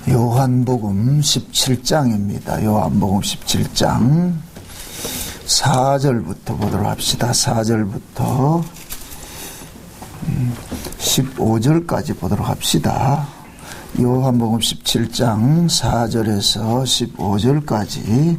요한복음 17장입니다. 요한복음 17장 4절부터 보도록 합시다. 4절부터 15절까지 보도록 합시다. 요한복음 17장 4절에서 15절까지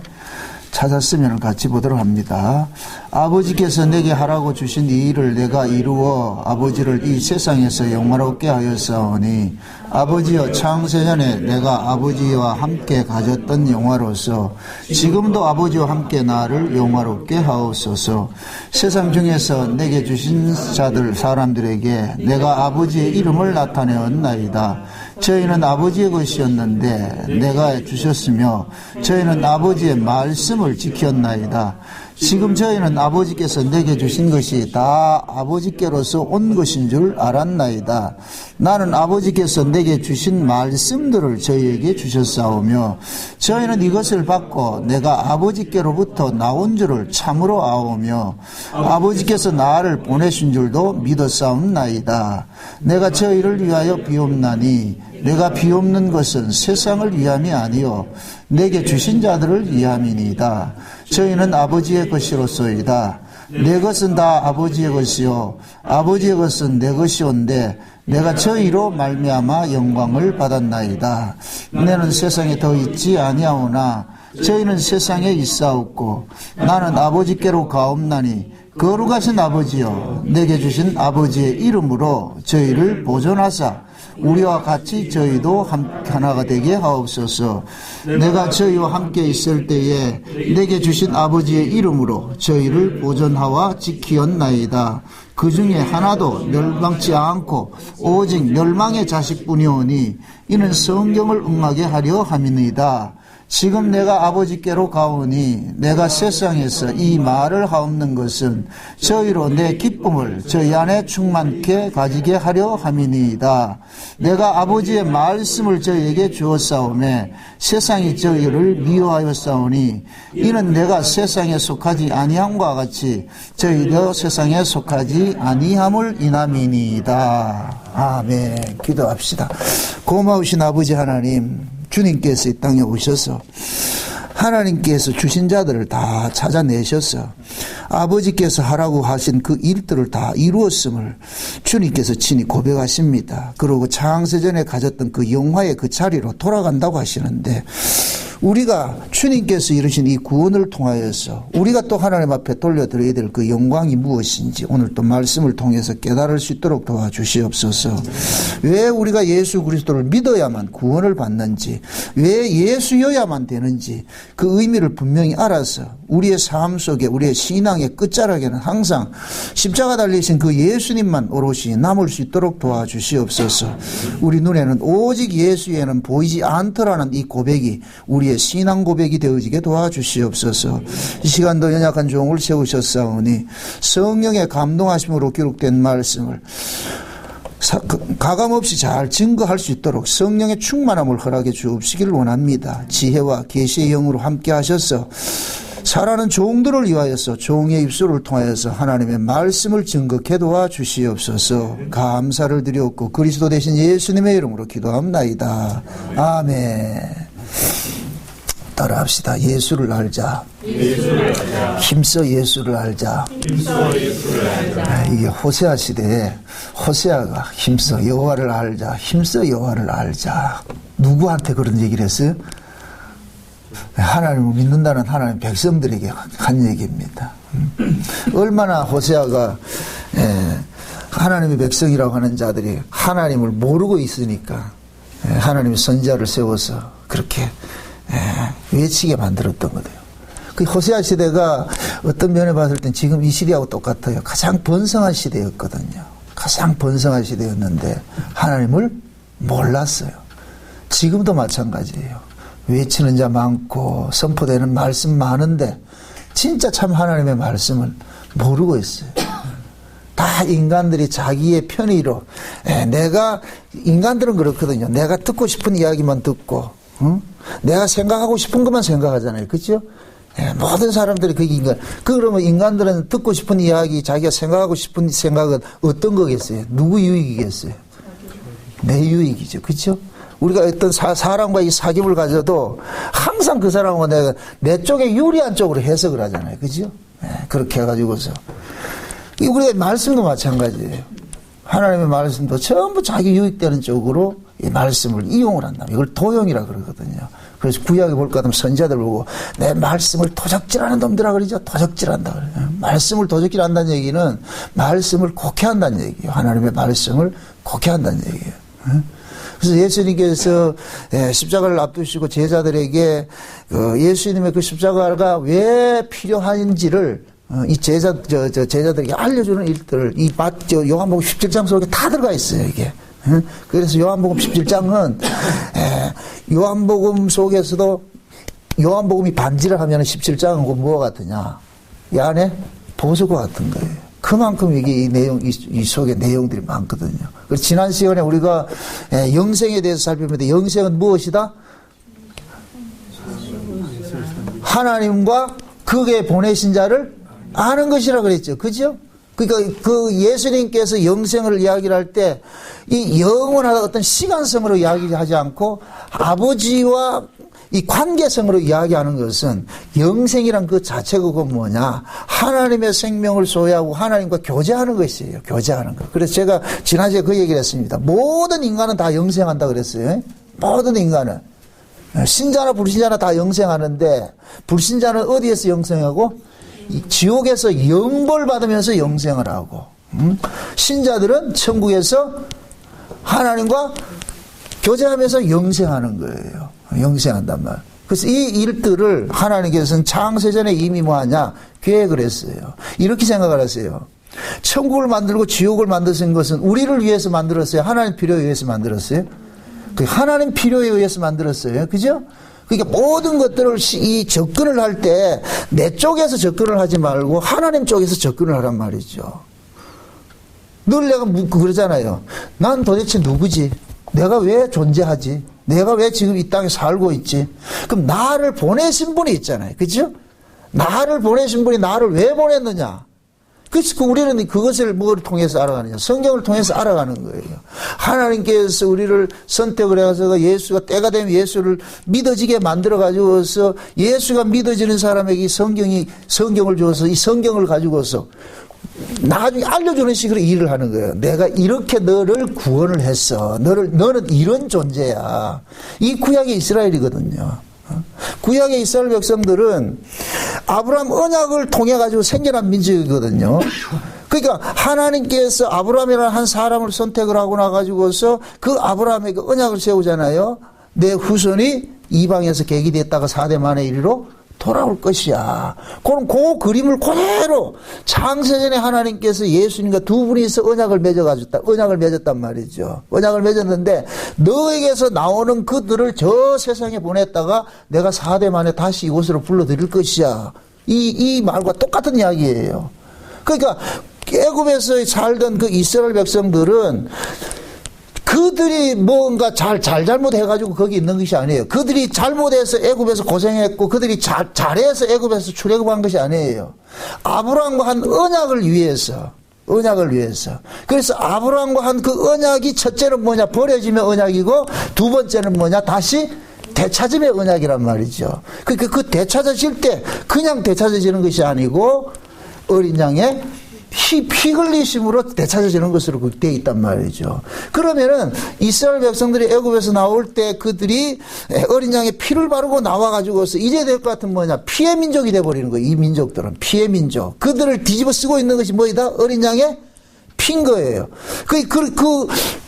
찾았으면 같이 보도록 합니다. 아버지께서 내게 하라고 주신 이 일을 내가 이루어 아버지를 이 세상에서 영화롭게 하였사오니 아버지여, 창세전에 내가 아버지와 함께 가졌던 영화로서 지금도 아버지와 함께 나를 영화롭게 하옵소서. 세상 중에서 내게 주신 자들 사람들에게 내가 아버지의 이름을 나타내었나이다. 저희는 아버지의 것이었는데 내가 주셨으며 저희는 아버지의 말씀을 지켰나이다. 지금 저희는 아버지께서 내게 주신 것이 다 아버지께로서 온 것인 줄 알았나이다. 나는 아버지께서 내게 주신 말씀들을 저희에게 주셨사오며 저희는 이것을 받고 내가 아버지께로부터 나온 줄을 참으로 아오며 아버지께서 나를 보내신 줄도 믿었사옵나이다. 내가 저희를 위하여 비옵나니 내가 비옵는 것은 세상을 위함이 아니요 내게 주신 자들을 위함이니이다. 저희는 아버지의 것이로소이다. 내 것은 다 아버지의 것이요 아버지의 것은 내 것이온데 내가 저희로 말미암아 영광을 받았나이다. 내는 세상에 더 있지 아니하오나 저희는 세상에 있사옵고 나는 아버지께로 가옵나니 거룩하신 아버지여, 내게 주신 아버지의 이름으로 저희를 보존하사 우리와 같이 저희도 하나가 되게 하옵소서. 내가 저희와 함께 있을 때에 내게 주신 아버지의 이름으로 저희를 보존하와 지키었나이다. 그 중에 하나도 멸망치 않고 오직 멸망의 자식뿐이오니 이는 성경을 응하게 하려 함이니이다. 지금 내가 아버지께로 가오니 내가 세상에서 이 말을 하옵는 것은 저희로 내 기쁨을 저희 안에 충만케 가지게 하려 함이니이다. 내가 아버지의 말씀을 저희에게 주었사오매 세상이 저희를 미워하였사오니 이는 내가 세상에 속하지 아니함과 같이 저희도 세상에 속하지 아니함을 인함이니이다. 아멘. 기도합시다. 고마우신 아버지 하나님, 주님께서 이 땅에 오셔서 하나님께서 주신 자들을 다 찾아내셔서 아버지께서 하라고 하신 그 일들을 다 이루었음을 주님께서 친히 고백하십니다. 그리고 창세전에 가졌던 그 영화의 그 자리로 돌아간다고 하시는데 우리가 주님께서 이루신 이 구원을 통하여서 우리가 또 하나님 앞에 돌려드려야 될 그 영광이 무엇인지 오늘 또 말씀을 통해서 깨달을 수 있도록 도와주시옵소서. 왜 우리가 예수 그리스도를 믿어야만 구원을 받는지, 왜 예수여야만 되는지 그 의미를 분명히 알아서 우리의 삶 속에 우리의 신앙의 끝자락에는 항상 십자가 달리신 그 예수님만 오롯이 남을 수 있도록 도와주시옵소서. 우리 눈에는 오직 예수에는 보이지 않더라는 이 고백이 우리의 신앙 고백이 되어지게 도와주시옵소서. 이 시간도 연약한 종을 세우셨사오니 성령의 감동하심으로 기록된 말씀을 가감없이 잘 증거할 수 있도록 성령의 충만함을 허락해 주옵시길 원합니다. 지혜와 계시의 영으로 함께 하셔서 살아는 종들을 위하여서 종의 입술을 통하여서 하나님의 말씀을 증거케 도와주시옵소서. 감사를 드리옵고 그리스도 되신 예수님의 이름으로 기도합나이다. 아멘. 따라합시다. 예수를 알자. 힘써 예수를 알자. 이게 호세아 시대에 호세아가 힘써 여호와를 알자. 힘써 여호와를 알자. 누구한테 그런 얘기를 했어요? 하나님을 믿는다는 하나님 백성들에게 한 얘기입니다. 얼마나 호세아가 하나님의 백성이라고 하는 자들이 하나님을 모르고 있으니까 하나님의 선지자를 세워서 그렇게 외치게 만들었던 거예요. 그 호세아 시대가 어떤 면에 봤을 땐 지금 이 시대하고 똑같아요. 가장 번성한 시대였거든요. 가장 번성한 시대였는데 하나님을 몰랐어요. 지금도 마찬가지예요. 외치는 자 많고 선포되는 말씀 많은데 진짜 참 하나님의 말씀을 모르고 있어요. 다 인간들이 자기의 편의로 내가 인간들은 그렇거든요. 내가 듣고 싶은 이야기만 듣고 내가 생각하고 싶은 것만 생각하잖아요. 그렇죠? 모든 사람들이 그 인간. 그러면 인간들은 듣고 싶은 이야기, 자기가 생각하고 싶은 생각은 어떤 거겠어요? 누구 유익이겠어요? 내 유익이죠. 그렇죠? 우리가 어떤 사람과 이 사귐을 가져도 항상 그 사람은 내 쪽에 유리한 쪽으로 해석을 하잖아요. 그죠? 네, 그렇게 해가지고서. 우리가 말씀도 마찬가지예요. 하나님의 말씀도 전부 자기 유익되는 쪽으로 이 말씀을 이용을 한다. 이걸 도용이라 그러거든요. 그래서 구약에 볼 것 같으면 선지자들 보고 내 말씀을 도적질하는 놈들아 그러죠. 도적질한다 그래요. 말씀을 도적질한다는 얘기는 말씀을 곡해한다는 얘기예요. 하나님의 말씀을 곡해한다는 얘기예요. 그래서 예수님께서 십자가를 앞두시고 제자들에게 예수님의 그 십자가가 왜 필요한지를 이 제자들에게 알려주는 일들을 요한복음 17장 속에 다 들어가 있어요, 이게. 그래서 요한복음 17장은 요한복음 속에서도 요한복음이 반지를 하면 17장은 뭐가 같으냐? 이 안에 보석과 같은 거예요. 그만큼 이게 이 속에 내용들이 많거든요. 그래서 지난 시간에 우리가 영생에 대해서 살펴보는데 영생은 무엇이다? 하나님과 그게 보내신 자를 아는 것이라 그랬죠. 그죠? 그러니까 그 예수님께서 영생을 이야기를 할 때 이 영원한 어떤 시간성으로 이야기하지 않고 아버지와 이 관계성으로 이야기하는 것은 영생이란 그 자체가 뭐냐? 하나님의 생명을 소유하고 하나님과 교제하는 것이에요. 교제하는 것. 그래서 제가 지난주에 그 얘기를 했습니다. 모든 인간은 다 영생한다 그랬어요. 모든 인간은. 신자나 불신자나 다 영생하는데 불신자는 어디에서 영생하고? 지옥에서 영벌 받으면서 영생을 하고 신자들은 천국에서 하나님과 교제하면서 영생하는 거예요. 영생한단 말. 그래서 이 일들을 하나님께서는 창세전에 이미 뭐하냐 계획을 했어요. 이렇게 생각을 하세요. 천국을 만들고 지옥을 만드신 것은 우리를 위해서 만들었어요. 하나님 필요에 의해서 만들었어요. 그 하나님 필요에 의해서 만들었어요. 그죠? 그러니까 모든 것들을 이 접근을 할 때 내 쪽에서 접근을 하지 말고 하나님 쪽에서 접근을 하란 말이죠. 늘 내가 그러잖아요. 난 도대체 누구지? 내가 왜 존재하지? 내가 왜 지금 이 땅에 살고 있지? 그럼 나를 보내신 분이 있잖아요. 그죠? 나를 보내신 분이 나를 왜 보냈느냐? 그래서 우리는 그것을 뭘 통해서 알아가느냐? 성경을 통해서 알아가는 거예요. 하나님께서 우리를 선택을 해서 예수가 때가 되면 예수를 믿어지게 만들어가지고서 예수가 믿어지는 사람에게 성경을 줘서 이 성경을 가지고서 나중에 알려주는 식으로 일을 하는 거예요. 내가 이렇게 너를 구원을 했어. 너는 이런 존재야. 이 구약의 이스라엘이거든요. 구약의 이스라엘 백성들은 아브라함 언약을 통해 가지고 생겨난 민족이거든요. 그러니까 하나님께서 아브라함이라는 한 사람을 선택을 하고 나가지고서 그 아브라함에게 언약을 세우잖아요. 내 후손이 이방에서 계기됐다가 4대 만에 이리로 돌아올 것이야. 그럼 그 그림을 그대로 창세전에 하나님께서 예수님과 두 분이서 언약을 맺었단 말이죠. 언약을 맺었는데 너에게서 나오는 그들을 저 세상에 보냈다가 내가 4대 만에 다시 이곳으로 불러들일 것이야. 이 말과 똑같은 이야기예요. 그러니까 애굽에서 살던 그 이스라엘 백성들은 그들이 뭔가 잘못해가지고 거기 있는 것이 아니에요. 그들이 잘못해서 애굽에서 고생했고 그들이 잘해서 애굽에서 출애굽한 것이 아니에요. 아브라함과 한 언약을 위해서. 그래서 아브라함과 한 그 언약이 첫째는 뭐냐? 버려지면 언약이고 두 번째는 뭐냐? 다시 되찾음의 언약이란 말이죠. 그러니까 그 되찾아질 때 그냥 되찾아지는 것이 아니고 어린 양의 피 흘리심으로 되찾아지는 것으로 되어 있단 말이죠. 그러면은 이스라엘 백성들이 애굽에서 나올 때 그들이 어린 양의 피를 바르고 나와가지고서 이제 될 것 같은 뭐냐? 피의 민족이 돼버리는 거예요. 이 민족들은 피의 민족. 그들을 뒤집어 쓰고 있는 것이 뭐이다? 어린 양의 피인 거예요.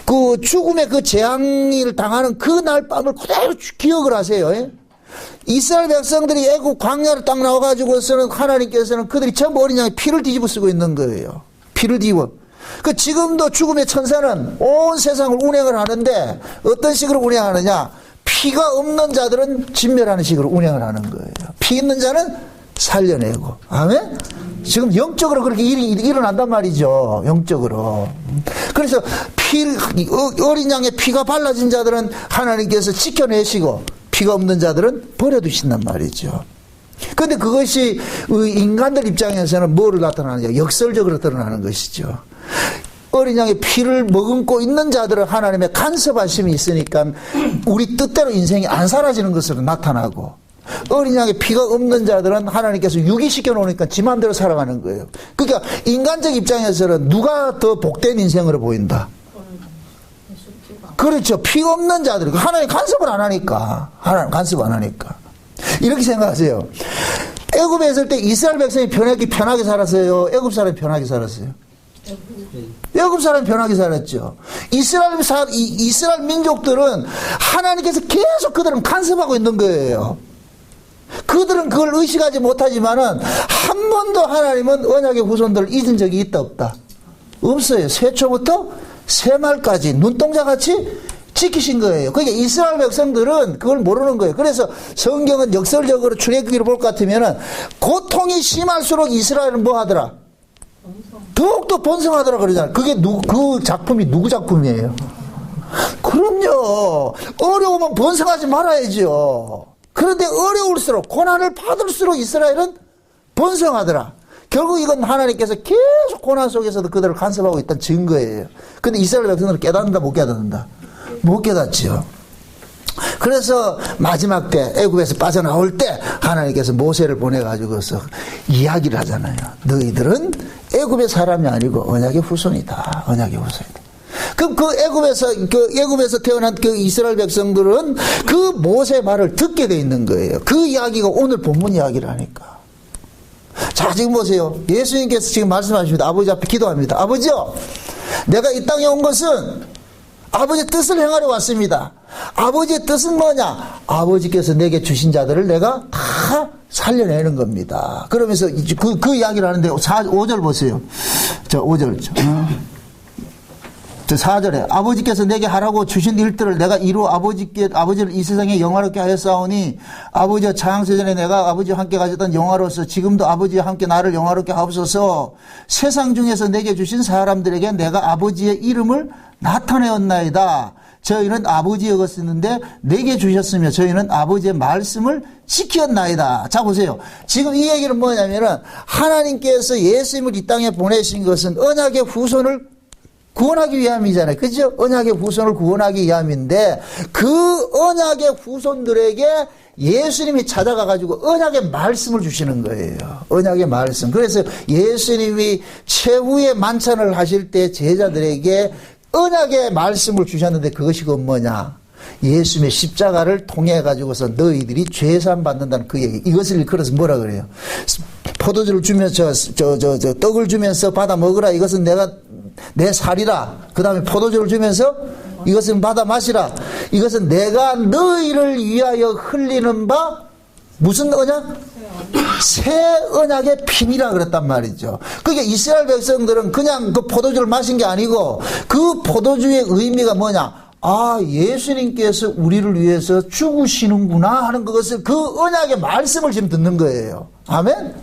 그 죽음의 그 재앙을 당하는 그 날 밤을 그대로 기억을 하세요. 이스라엘 백성들이 애굽 광야를 딱 나와가지고서는 하나님께서는 그들이 전부 어린 양의 피를 뒤집어 쓰고 있는 거예요. 피를 뒤집어. 지금도 죽음의 천사는 온 세상을 운행을 하는데 어떤 식으로 운행하느냐? 피가 없는 자들은 진멸하는 식으로 운행을 하는 거예요. 피 있는 자는 살려내고. 아멘? 지금 영적으로 그렇게 일이 일어난단 말이죠. 영적으로. 그래서 어린 양의 피가 발라진 자들은 하나님께서 지켜내시고 피가 없는 자들은 버려두신단 말이죠. 그런데 그것이 인간들 입장에서는 뭐를 나타나느냐? 역설적으로 드러나는 것이죠. 어린 양의 피를 머금고 있는 자들은 하나님의 간섭하심이 있으니까 우리 뜻대로 인생이 안 사라지는 것으로 나타나고, 어린 양의 피가 없는 자들은 하나님께서 유기시켜 놓으니까 지 맘대로 살아가는 거예요. 그러니까 인간적 입장에서는 누가 더 복된 인생으로 보인다? 그렇죠. 피 없는 자들. 하나님 간섭을 안 하니까. 하나님 간섭 안 하니까. 이렇게 생각하세요. 애굽에 있을 때 이스라엘 백성이 편하게 살았어요? 애굽 사람이 편하게 살았어요? 애굽 사람이 편하게 살았죠. 이스라엘 민족들은 하나님께서 계속 그들은 간섭하고 있는 거예요. 그들은 그걸 의식하지 못하지만은 한 번도 하나님은 언약의 후손들을 잊은 적이 있다 없다? 없어요. 세초부터 새말까지 눈동자같이 지키신 거예요. 그러니까 이스라엘 백성들은 그걸 모르는 거예요. 그래서 성경은 역설적으로 출애굽기를 볼 것 같으면은 고통이 심할수록 이스라엘은 뭐 하더라? 더욱더 번성하더라 그러잖아요. 그게 그 작품이 누구 작품이에요? 그럼요. 어려우면 번성하지 말아야죠. 그런데 어려울수록 고난을 받을수록 이스라엘은 번성하더라. 결국 이건 하나님께서 계속 고난 속에서도 그들을 간섭하고 있다는 증거예요. 근데 이스라엘 백성들은 깨닫는다 못 깨닫는다? 못 깨닫지요. 그래서 마지막 때 애굽에서 빠져나올 때 하나님께서 모세를 보내가지고서 이야기를 하잖아요. 너희들은 애굽의 사람이 아니고 언약의 후손이다. 언약의 후손이다. 그럼 그 애굽에서 태어난 그 이스라엘 백성들은 그 모세 말을 듣게 돼 있는 거예요. 그 이야기가 오늘 본문 이야기를 하니까. 자, 지금 보세요. 예수님께서 지금 말씀하십니다. 아버지 앞에 기도합니다. 아버지요, 내가 이 땅에 온 것은 아버지의 뜻을 행하러 왔습니다. 아버지의 뜻은 뭐냐? 아버지께서 내게 주신 자들을 내가 다 살려내는 겁니다. 그러면서 그 이야기를 하는데 5절 보세요. 저 5절. 저 4절에 아버지께서 내게 하라고 주신 일들을 내가 이루 아버지를 이 세상에 영화롭게 하였사오니 아버지와 창세전에 내가 아버지와 함께 가졌던 영화로서 지금도 아버지와 함께 나를 영화롭게 하옵소서. 세상 중에서 내게 주신 사람들에게 내가 아버지의 이름을 나타내었나이다. 저희는 아버지의 것이었는데 내게 주셨으며 저희는 아버지의 말씀을 지켰나이다. 자, 보세요. 지금 이 얘기는 뭐냐면은 하나님께서 예수님을 이 땅에 보내신 것은 언약의 후손을 구원하기 위함이잖아요. 그죠? 언약의 후손을 구원하기 위함인데 그 언약의 후손들에게 예수님이 찾아가가지고 언약의 말씀을 주시는 거예요. 언약의 말씀. 그래서 예수님이 최후의 만찬을 하실 때 제자들에게 언약의 말씀을 주셨는데 그것이 그 뭐냐? 예수님의 십자가를 통해 가지고서 너희들이 죄사함 받는다는 그 얘기. 이것을 일컬어서 뭐라 그래요? 포도주를 주면서 떡을 주면서 받아 먹으라. 이것은 내 살이라. 그 다음에 포도주를 주면서 이것은 받아 마시라. 이것은 내가 너희를 위하여 흘리는 바 무슨 언약? 새 언약의 피니라 그랬단 말이죠. 그러니까 이스라엘 백성들은 그냥 그 포도주를 마신 게 아니고 그 포도주의 의미가 뭐냐? 아, 예수님께서 우리를 위해서 죽으시는구나 하는 그것을 그 언약의 말씀을 지금 듣는 거예요. 아멘?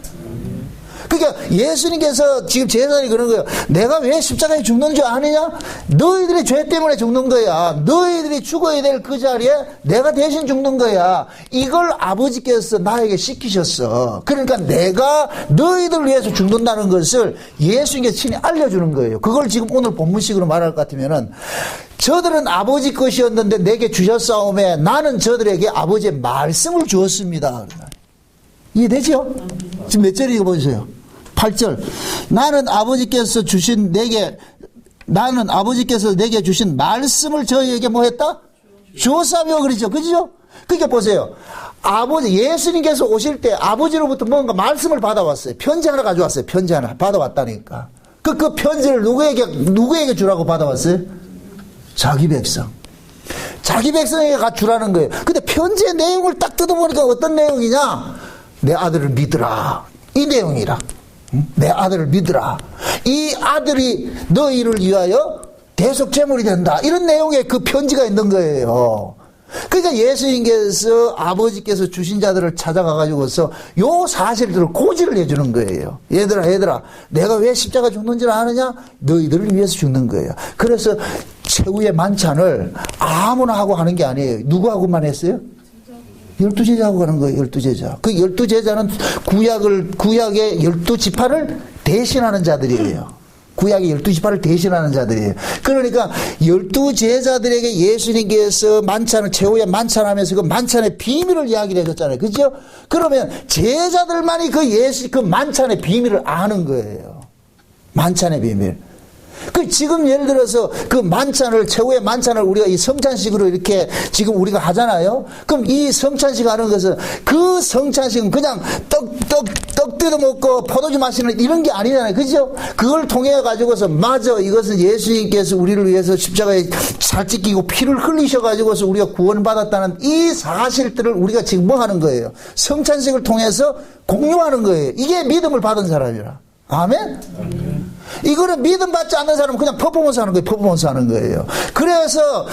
그러니까 예수님께서 지금 제자들이 그런 거예요. 내가 왜 십자가에 죽는 줄 아느냐? 너희들의 죄 때문에 죽는 거야. 너희들이 죽어야 될 그 자리에 내가 대신 죽는 거야. 이걸 아버지께서 나에게 시키셨어. 그러니까 내가 너희들 위해서 죽는다는 것을 예수님께서 친히 알려주는 거예요. 그걸 지금 오늘 본문식으로 말할 것 같으면은 저들은 아버지 것이었는데 내게 주셨사오매 나는 저들에게 아버지의 말씀을 주었습니다. 이해되죠? 지금 몇 절이고 보세요. 8절. 나는 아버지께서 내게 주신 말씀을 저희에게 뭐 했다? 주었사며 그러죠. 그죠? 그러니까 보세요. 예수님께서 오실 때 아버지로부터 뭔가 말씀을 받아왔어요. 편지 하나 가져왔어요. 편지 하나 받아왔다니까. 그 편지를 누구에게 주라고 받아왔어요? 자기 백성. 자기 백성에게 주라는 거예요. 근데 편지의 내용을 딱 뜯어보니까 어떤 내용이냐? 내 아들을 믿으라. 이 내용이라. 내 아들을 믿으라. 이 아들이 너희를 위하여 대속제물이 된다. 이런 내용의 그 편지가 있는 거예요. 그러니까 예수님께서 아버지께서 주신 자들을 찾아가가지고서 요 사실들을 고지를 해주는 거예요. 얘들아, 내가 왜 십자가 죽는 줄 아느냐? 너희들을 위해서 죽는 거예요. 그래서 최후의 만찬을 아무나 하고 하는 게 아니에요. 누구하고만 했어요? 12제자하고 가는 거예요. 12제자. 그 12제자는 구약의 12지파를 대신하는 자들이에요. 구약의 12지파를 대신하는 자들이에요. 그러니까 12제자들에게 예수님께서 만찬을 최후에 만찬하면서 그 만찬의 비밀을 이야기를 해줬잖아요. 그죠? 그러면 제자들만이 그 만찬의 비밀을 아는 거예요. 만찬의 비밀. 지금 예를 들어서 그 만찬을, 최후의 만찬을 우리가 이 성찬식으로 이렇게 지금 우리가 하잖아요. 그럼 이 성찬식 하는 것은 그 성찬식은 그냥 떡 뜯어 먹고 포도주 마시는 이런 게 아니잖아요. 그죠? 그걸 통해 가지고서 맞아. 이것은 예수님께서 우리를 위해서 십자가에 살 찢기고 피를 흘리셔 가지고서 우리가 구원받았다는 이 사실들을 우리가 지금 뭐 하는 거예요? 성찬식을 통해서 공유하는 거예요. 이게 믿음을 받은 사람이라. 아멘? 이거는 믿음 받지 않는 사람은 그냥 퍼포먼스 하는 거예요. 퍼포먼스 하는 거예요. 그래서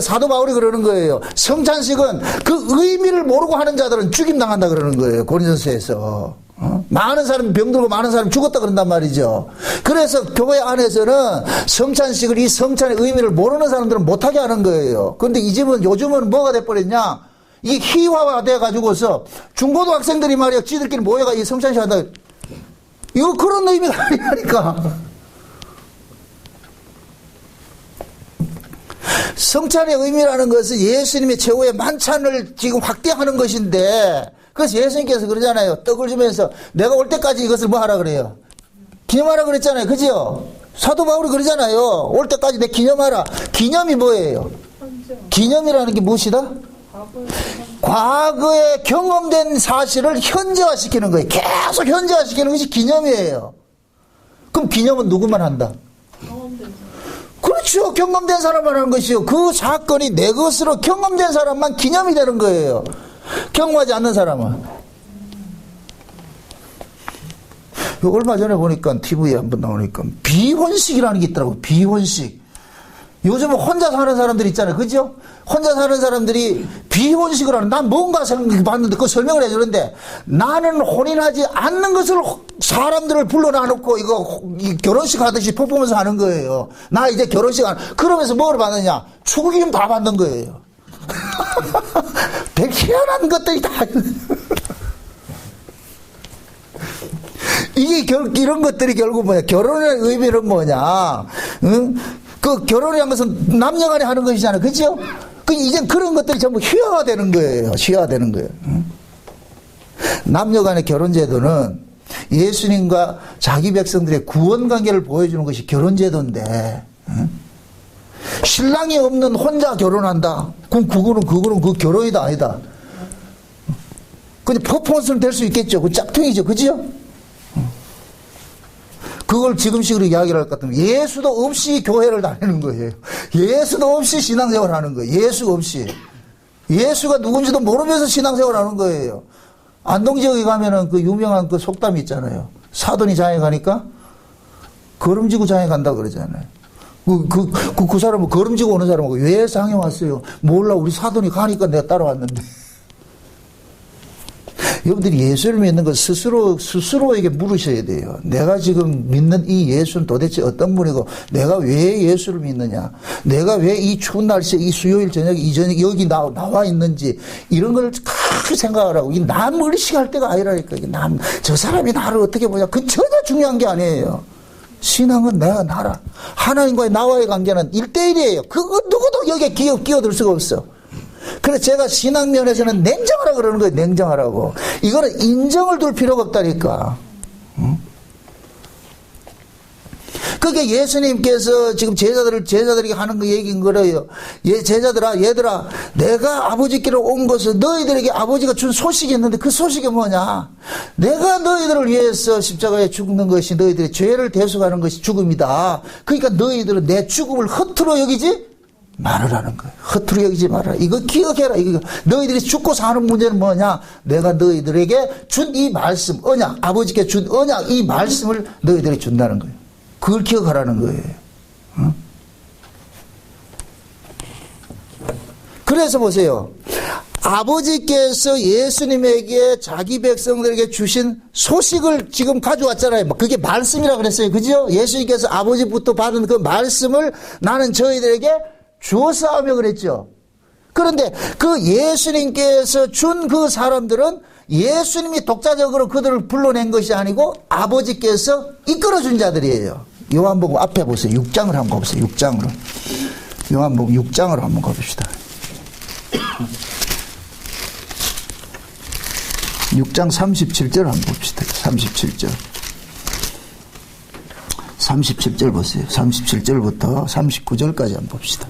사도 바울이 그러는 거예요. 성찬식은 그 의미를 모르고 하는 자들은 죽임 당한다 그러는 거예요. 고린도서에서. 많은 사람이 병들고 많은 사람이 죽었다 그런단 말이죠. 그래서 교회 안에서는 성찬식을, 이 성찬의 의미를 모르는 사람들은 못하게 하는 거예요. 그런데 이 집은 요즘은 뭐가 돼버렸냐? 이게 희화화 돼가지고서 중고등학생들이 말이야, 지들끼리 모여가 이 성찬식 한다. 이거 그런 의미가 아니라니까. 성찬의 의미라는 것은 예수님의 최후의 만찬을 지금 확대하는 것인데, 그래서 예수님께서 그러잖아요. 떡을 주면서 내가 올 때까지 이것을 뭐 하라 그래요? 기념하라 그랬잖아요. 그죠? 사도 바울이 그러잖아요. 올 때까지 내 기념하라. 기념이 뭐예요? 기념이라는 게 무엇이다? 과거에 경험된 사실을 현재화시키는 거예요. 계속 현재화시키는 것이 기념이에요. 그럼 기념은 누구만 한다? 그렇죠. 경험된 사람만 하는 것이요. 그 사건이 내 것으로 경험된 사람만 기념이 되는 거예요. 경험하지 않는 사람은. 얼마 전에 보니까 TV에 한번 나오니까 비혼식이라는 게 있더라고. 비혼식. 요즘은 혼자 사는 사람들 있잖아요. 그죠? 혼자 사는 사람들이 비혼식을 하는, 난 뭔가 봤는데 그 설명을 해주는데, 나는 혼인하지 않는 것을 사람들을 불러놔놓고 이 결혼식 하듯이 퍼포먼스 하는 거예요. 나 이제 결혼식 그러면서 뭐를 받느냐? 축의금 다 받는 거예요. 희한한 것들이 다. 이런 것들이 결국 뭐냐? 결혼의 의미는 뭐냐? 응? 그 결혼이라는 것은 남녀간에 하는 것이잖아요. 그죠? 이제 그런 것들이 전부 희화화되는 거예요. 희화화되는 거예요. 남녀간의 결혼제도는 예수님과 자기 백성들의 구원관계를 보여주는 것이 결혼제도인데, 신랑이 없는 혼자 결혼한다. 그럼 그거는 그 결혼이다 아니다. 근데 퍼포먼스는 될 수 있겠죠. 그 짝퉁이죠. 그죠? 그걸 지금식으로 이야기를 할 것 같으면 예수도 없이 교회를 다니는 거예요. 예수도 없이 신앙생활을 하는 거예요. 예수가 없이. 예수가 누군지도 모르면서 신앙생활을 하는 거예요. 안동 지역에 가면은 그 유명한 그 속담이 있잖아요. 사돈이 장에 가니까 걸음지고 장에 간다 그러잖아요. 그 사람은 걸음지고 오는 사람하고 왜 장에 왔어요? 몰라. 우리 사돈이 가니까 내가 따라왔는데. 여러분들이 예수를 믿는 것 스스로에게 물으셔야 돼요. 내가 지금 믿는 이 예수는 도대체 어떤 분이고, 내가 왜 예수를 믿느냐? 내가 왜 이 추운 날씨에 이 수요일 저녁에 여기 나와 있는지, 이런 걸 크게 생각하라고. 이 남 의식할 때가 아니라니까. 저 사람이 나를 어떻게 보냐. 그 전혀 중요한 게 아니에요. 신앙은 내가 나라. 하나님과의 나와의 관계는 1대1이에요. 그거 누구도 여기에 끼어들 수가 없어. 그래서 제가 신앙 면에서는 냉정하라 그러는 거예요. 냉정하라고. 이거는 인정을 둘 필요가 없다니까. 그게 예수님께서 지금 제자들에게 하는 그 얘기인 거래요. 제자들아, 얘들아, 내가 아버지께로 온 것은 너희들에게 아버지가 준 소식이 있는데 그 소식이 뭐냐? 내가 너희들을 위해서 십자가에 죽는 것이 너희들의 죄를 대속하는 것이 죽음이다. 그러니까 너희들은 내 죽음을 허투루 여기지 말으라는 거예요. 허투루 여기지 말아라. 이거 기억해라. 이거 너희들이 죽고 사는 문제는 뭐냐? 내가 너희들에게 준 이 말씀, 언약, 아버지께 준 언약, 이 말씀을 너희들에게 준다는 거예요. 그걸 기억하라는 거예요. 어? 그래서 보세요. 아버지께서 예수님에게 자기 백성들에게 주신 소식을 지금 가져왔잖아요. 그게 말씀이라 그랬어요. 그죠? 예수님께서 아버지부터 받은 그 말씀을 나는 저희들에게 주었사오며 그랬죠. 그런데 그 예수님께서 준 그 사람들은 예수님이 독자적으로 그들을 불러낸 것이 아니고 아버지께서 이끌어준 자들이에요. 요한복음 앞에 보세요. 6장을 한번 가보세요. 6장으로. 요한복음 6장으로 한번 가봅시다. 6장 37절 한번 봅시다. 37절. 37절 보세요. 37절부터 39절까지 한번 봅시다.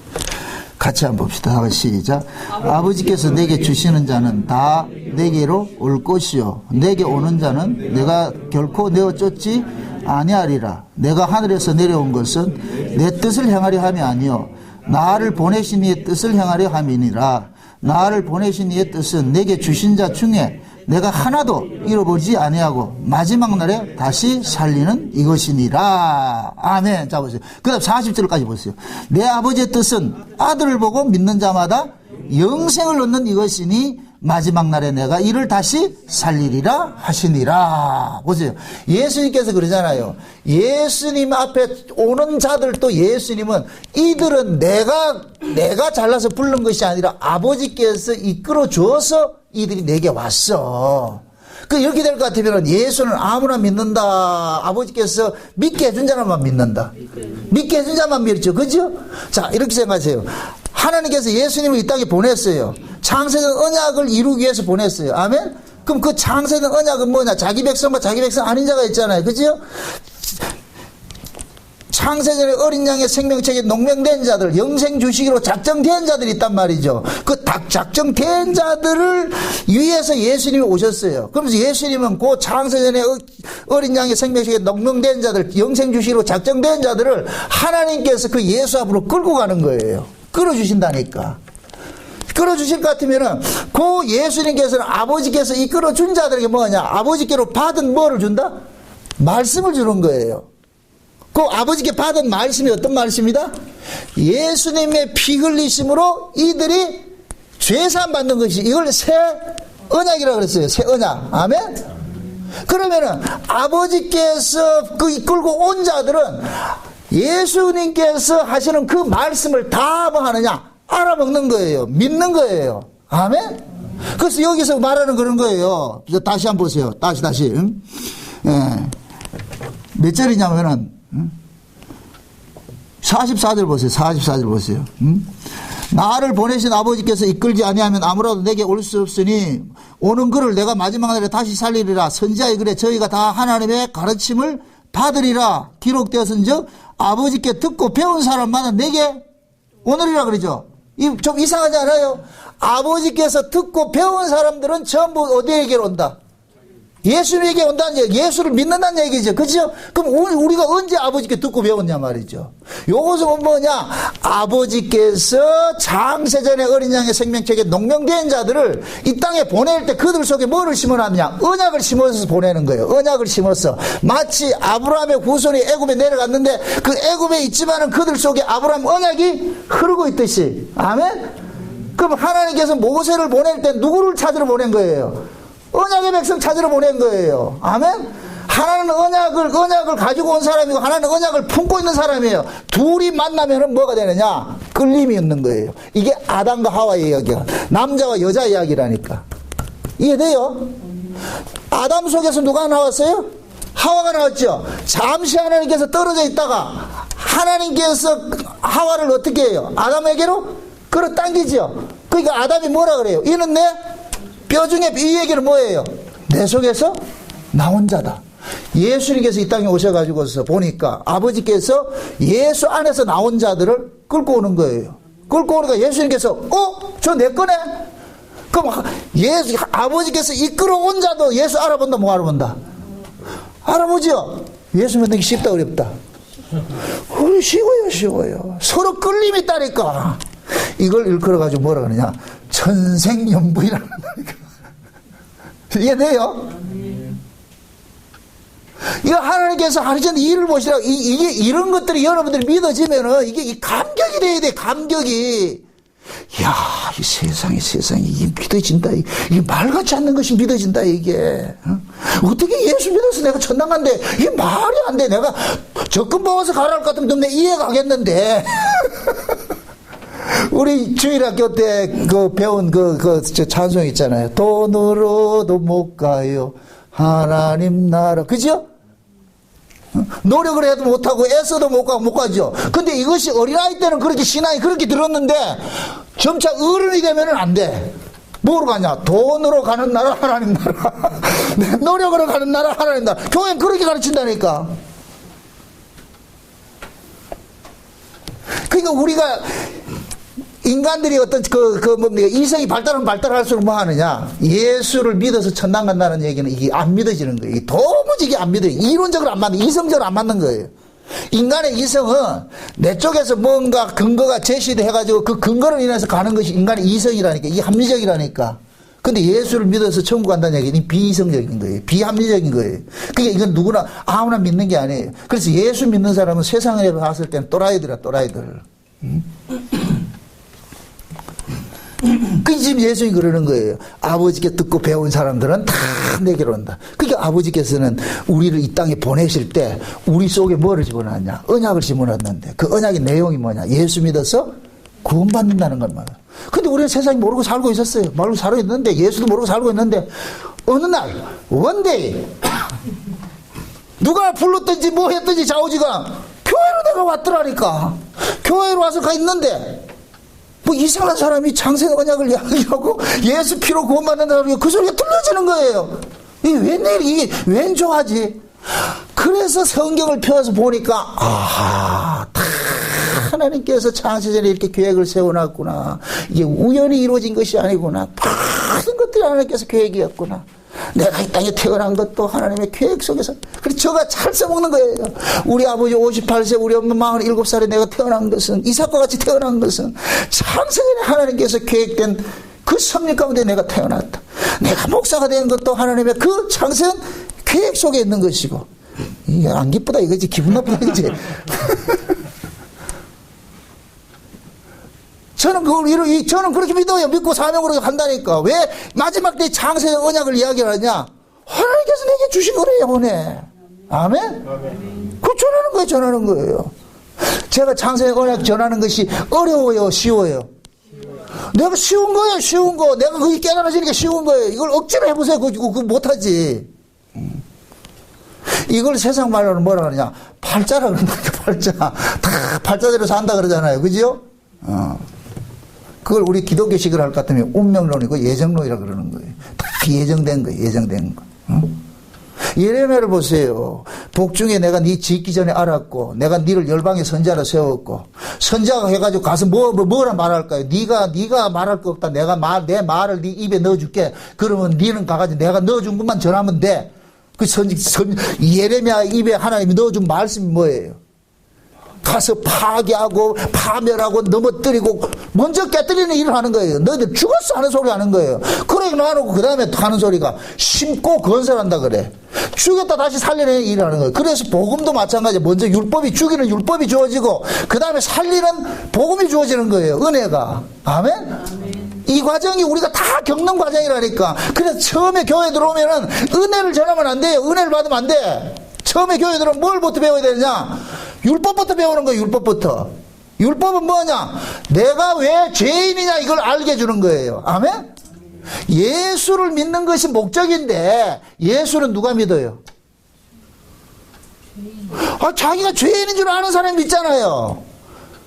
같이 한번 봅시다. 시작. 아버지께서 내게 주시는 자는 다 내게로 올 것이요 내게 오는 자는 내가 결코 내어 쫓지 아니하리라. 내가 하늘에서 내려온 것은 내 뜻을 행하려 함이 아니요 나를 보내신 이의 뜻을 행하려 함이니라. 나를 보내신 이의 뜻은 내게 주신 자 중에 내가 하나도 잃어버리지 아니하고 마지막 날에 다시 살리는 이것이니라. 아멘. 자 보세요. 그 다음 40절까지 보세요. 내 아버지의 뜻은 아들을 보고 믿는 자마다 영생을 얻는 이것이니 마지막 날에 내가 이를 다시 살리리라 하시니라. 보세요. 예수님께서 그러잖아요. 예수님 앞에 오는 자들도 예수님은 이들은 내가 잘나서 부른 것이 아니라 아버지께서 이끌어 주어서 이들이 내게 왔어. 이렇게 될 것 같으면 예수는 아무나 믿는다. 아버지께서 믿게 해준 자만 믿는다. 믿게 해준 자만 믿죠. 그죠? 자, 이렇게 생각하세요. 하나님께서 예수님을 이 땅에 보냈어요. 창세전 언약을 이루기 위해서 보냈어요. 아멘? 그럼 그 창세전 언약은 뭐냐? 자기 백성과 자기 백성 아닌 자가 있잖아요. 그죠? 창세전에 어린 양의 생명책에 농명된 자들, 영생 주시기로 작정된 자들이 있단 말이죠. 그 작정된 자들을 위해서 예수님이 오셨어요. 그러면서 예수님은 그 창세전에 어린 양의 생명책에 농명된 자들, 영생 주시기로 작정된 자들을 하나님께서 그 예수 앞으로 끌고 가는 거예요. 끌어주신다니까. 끌어주실 것 같으면은 그 예수님께서는 아버지께서 이끌어준 자들에게 뭐냐? 아버지께로 받은 뭐를 준다? 말씀을 주는 거예요. 그 아버지께 받은 말씀이 어떤 말씀이다? 예수님의 피 흘리심으로 이들이 죄사함 받는 것이, 이걸 새 언약이라고 그랬어요. 새 언약. 아멘? 그러면은 아버지께서 그 이끌고 온 자들은 예수님께서 하시는 그 말씀을 다 뭐 하느냐? 알아먹는 거예요. 믿는 거예요. 아멘? 그래서 여기서 말하는 그런 거예요. 다시 한번 보세요. 다시. 응? 예. 몇 절이냐면은 44절 보세요. 44절 보세요. 나를 보내신 아버지께서 이끌지 아니하면 아무라도 내게 올 수 없으니 오는 그를 내가 마지막 날에 다시 살리리라. 선지자의 글에 저희가 다 하나님의 가르침을 받으리라 기록되었은즉 아버지께 듣고 배운 사람마다 내게 오느리라 그러죠. 좀 이상하지 않아요? 아버지께서 듣고 배운 사람들은 전부 어디에게로 온다? 예수님에게 온다는 얘기, 예수를 믿는다는 얘기죠. 그죠? 그럼 우리가 언제 아버지께 듣고 배웠냐 말이죠. 요것은 뭐냐? 아버지께서 창세전에 어린 양의 생명책에 농명된 자들을 이 땅에 보낼 때 그들 속에 뭐를 심어놨느냐? 언약을 심어서 보내는 거예요. 언약을 심어서. 마치 아브라함의 후손이 애굽에 내려갔는데 그 애굽에 있지만은 그들 속에 아브라함 언약이 흐르고 있듯이. 아멘? 그럼 하나님께서 모세를 보낼 때 누구를 찾으러 보낸 거예요? 언약의 백성 찾으러 보낸 거예요. 아멘? 하나는 언약을 가지고 온 사람이고 하나는 언약을 품고 있는 사람이에요. 둘이 만나면은 뭐가 되느냐? 끌림이 있는 거예요. 이게 아담과 하와의 이야기야. 남자와 여자 이야기라니까. 이해돼요? 아담 속에서 누가 나왔어요? 하와가 나왔죠. 잠시 하나님께서 떨어져 있다가 하나님께서 하와를 어떻게 해요? 아담에게로 끌어당기죠. 그러니까 아담이 뭐라 그래요? 이는 내 뼈 중에 이 얘기는 뭐예요? 내 속에서 나온 자다. 예수님께서 이 땅에 오셔가지고서 보니까 아버지께서 예수 안에서 나온 자들을 끌고 오는 거예요. 끌고 오니까 예수님께서 저 내 거네? 그럼 아버지께서 이끌어 온 자도 예수 알아본다 뭐 알아본다? 알아보죠. 예수 믿는 게 쉽다 어렵다? 쉬워요. 서로 끌림이 있다니까. 이걸 일컬어가지고 뭐라 그러냐? 천생연분이라는 거니까. 이해돼요? 이거 하나님께서 하시는 일을 보시라고. 이게 이런 것들이 여러분들이 믿어지면은 이게 감격이 돼야 돼. 감격이. 야, 이 세상이 이게 믿어진다. 이게 말같지 않는 것이 믿어진다. 이게 어떻게 예수 믿어서 내가 천당 간대? 이게 말이 안 돼. 내가 적금 모아서 가라 할 것 같으면 내 이해가 가겠는데. 우리 주일학교 때 배운 찬송 있잖아요. 돈으로도 못 가요 하나님 나라. 그죠? 노력을 해도 못하고 애써도 못 가죠. 근데 이것이 어린아이 때는 그렇게 신앙이 그렇게 들었는데 점차 어른이 되면은 안 돼. 뭐로 가냐? 돈으로 가는 나라 하나님 나라. 노력으로 가는 나라 하나님 나라. 교회는 그렇게 가르친다니까. 그러니까 우리가 인간들이 어떤 이성이 발달할수록 뭐 하느냐? 예수를 믿어서 천당 간다는 얘기는 이게 안 믿어지는 거예요. 이게 도무지 이게 안 믿어요. 이론적으로 안 맞는, 이성적으로 안 맞는 거예요. 인간의 이성은 내 쪽에서 뭔가 근거가 제시돼가지고 그 근거로 인해서 가는 것이 인간의 이성이라니까. 이게 합리적이라니까. 근데 예수를 믿어서 천국 간다는 얘기는 비이성적인 거예요. 비합리적인 거예요. 그러니까 이건 누구나 아무나 믿는 게 아니에요. 그래서 예수 믿는 사람은 세상에 봤을 때는 또라이들이야, 또라이들. 그 지금 예수님이 그러는 거예요. 아버지께 듣고 배운 사람들은 다 내게로 온다. 그러니까 아버지께서는 우리를 이 땅에 보내실 때 우리 속에 뭐를 집어넣었냐? 언약을 집어넣었는데 그 언약의 내용이 뭐냐? 예수 믿어서 구원받는다는 것 말이야. 근데 우리는 세상에 모르고 살고 있었어요. 모르고 살고 있는데, 예수도 모르고 살고 있는데 어느 날 원데이 누가 불렀든지 뭐 했든지 좌우지가 교회로 내가 왔더라니까. 교회로 와서 가 있는데 뭐 이상한 사람이 장세 언약을 이야기하고 예수 피로 구원받는다고 그 소리가 들려지는 거예요. 이게 웬일, 이게 웬 좋아하지? 그래서 성경을 펴서 보니까 아하, 다 하나님께서 창세전에 이렇게 계획을 세워놨구나. 이게 우연히 이루어진 것이 아니구나. 모든 것들이 하나님께서 계획이었구나. 내가 이 땅에 태어난 것도 하나님의 계획 속에서. 그래서 저가 잘 써먹는 거예요. 우리 아버지 58세, 우리 엄마 47살에 내가 태어난 것은, 이삭과 같이 태어난 것은 창세전에 하나님께서 계획된 그 섭리 가운데 내가 태어났다. 내가 목사가 된 것도 하나님의 그 창세전 계획 속에 있는 것이고. 이게 안 기쁘다 이거지. 기분 나쁘다 이거지. 저는 그렇게 믿어요. 믿고 사명으로 간다니까. 왜 마지막 때 창세의 언약을 이야기하냐? 하나님께서 내게 주신 거래요, 오늘. 아멘? 그거 전하는 거예요. 제가 창세의 언약 전하는 것이 어려워요, 쉬워요? 내가 쉬운 거예요, 쉬운 거. 내가 그게 깨달아지니까 쉬운 거예요. 이걸 억지로 해보세요. 그거 못하지. 이걸 세상 말로는 뭐라 그러냐? 팔자라 그런다, 팔자. 다 팔자대로 산다 그러잖아요. 그죠? 그걸 우리 기독교식으로 할 것 같으면 운명론이고 예정론이라 그러는 거예요. 다 예정된 거예요. 예정된 거. 예레미야를 보세요. 복중에 내가 네 짓기 전에 알았고 내가 네를 열방의 선자로 세웠고 선자가 해가지고 가서 뭐라 말할까요? 네가 말할 거 없다. 내 말을 네 입에 넣어줄게. 그러면 네는 가가지고 내가 넣어준 것만 전하면 돼. 그 예레미야 입에 하나님이 넣어준 말씀이 뭐예요? 가서 파괴하고 파멸하고 넘어뜨리고 먼저 깨뜨리는 일을 하는 거예요. 너희들 죽었어 하는 소리 하는 거예요. 그러고 나놓고 그 다음에 하는 소리가 심고 건설한다 그래. 죽였다 다시 살리는 일을 하는 거예요. 그래서 복음도 마찬가지예요. 먼저 죽이는 율법이 주어지고 그 다음에 살리는 복음이 주어지는 거예요. 은혜가. 아멘? 이 과정이 우리가 다 겪는 과정이라니까. 그래서 처음에 교회 들어오면은 은혜를 전하면 안 돼요. 은혜를 받으면 안 돼. 처음에 교회 들어오면 뭘부터 배워야 되느냐? 율법부터 배우는 거예요. 율법부터. 율법은 뭐냐? 내가 왜 죄인이냐 이걸 알게 해주는 거예요. 아멘? 예수를 믿는 것이 목적인데 예수는 누가 믿어요? 자기가 죄인인 줄 아는 사람이 믿잖아요.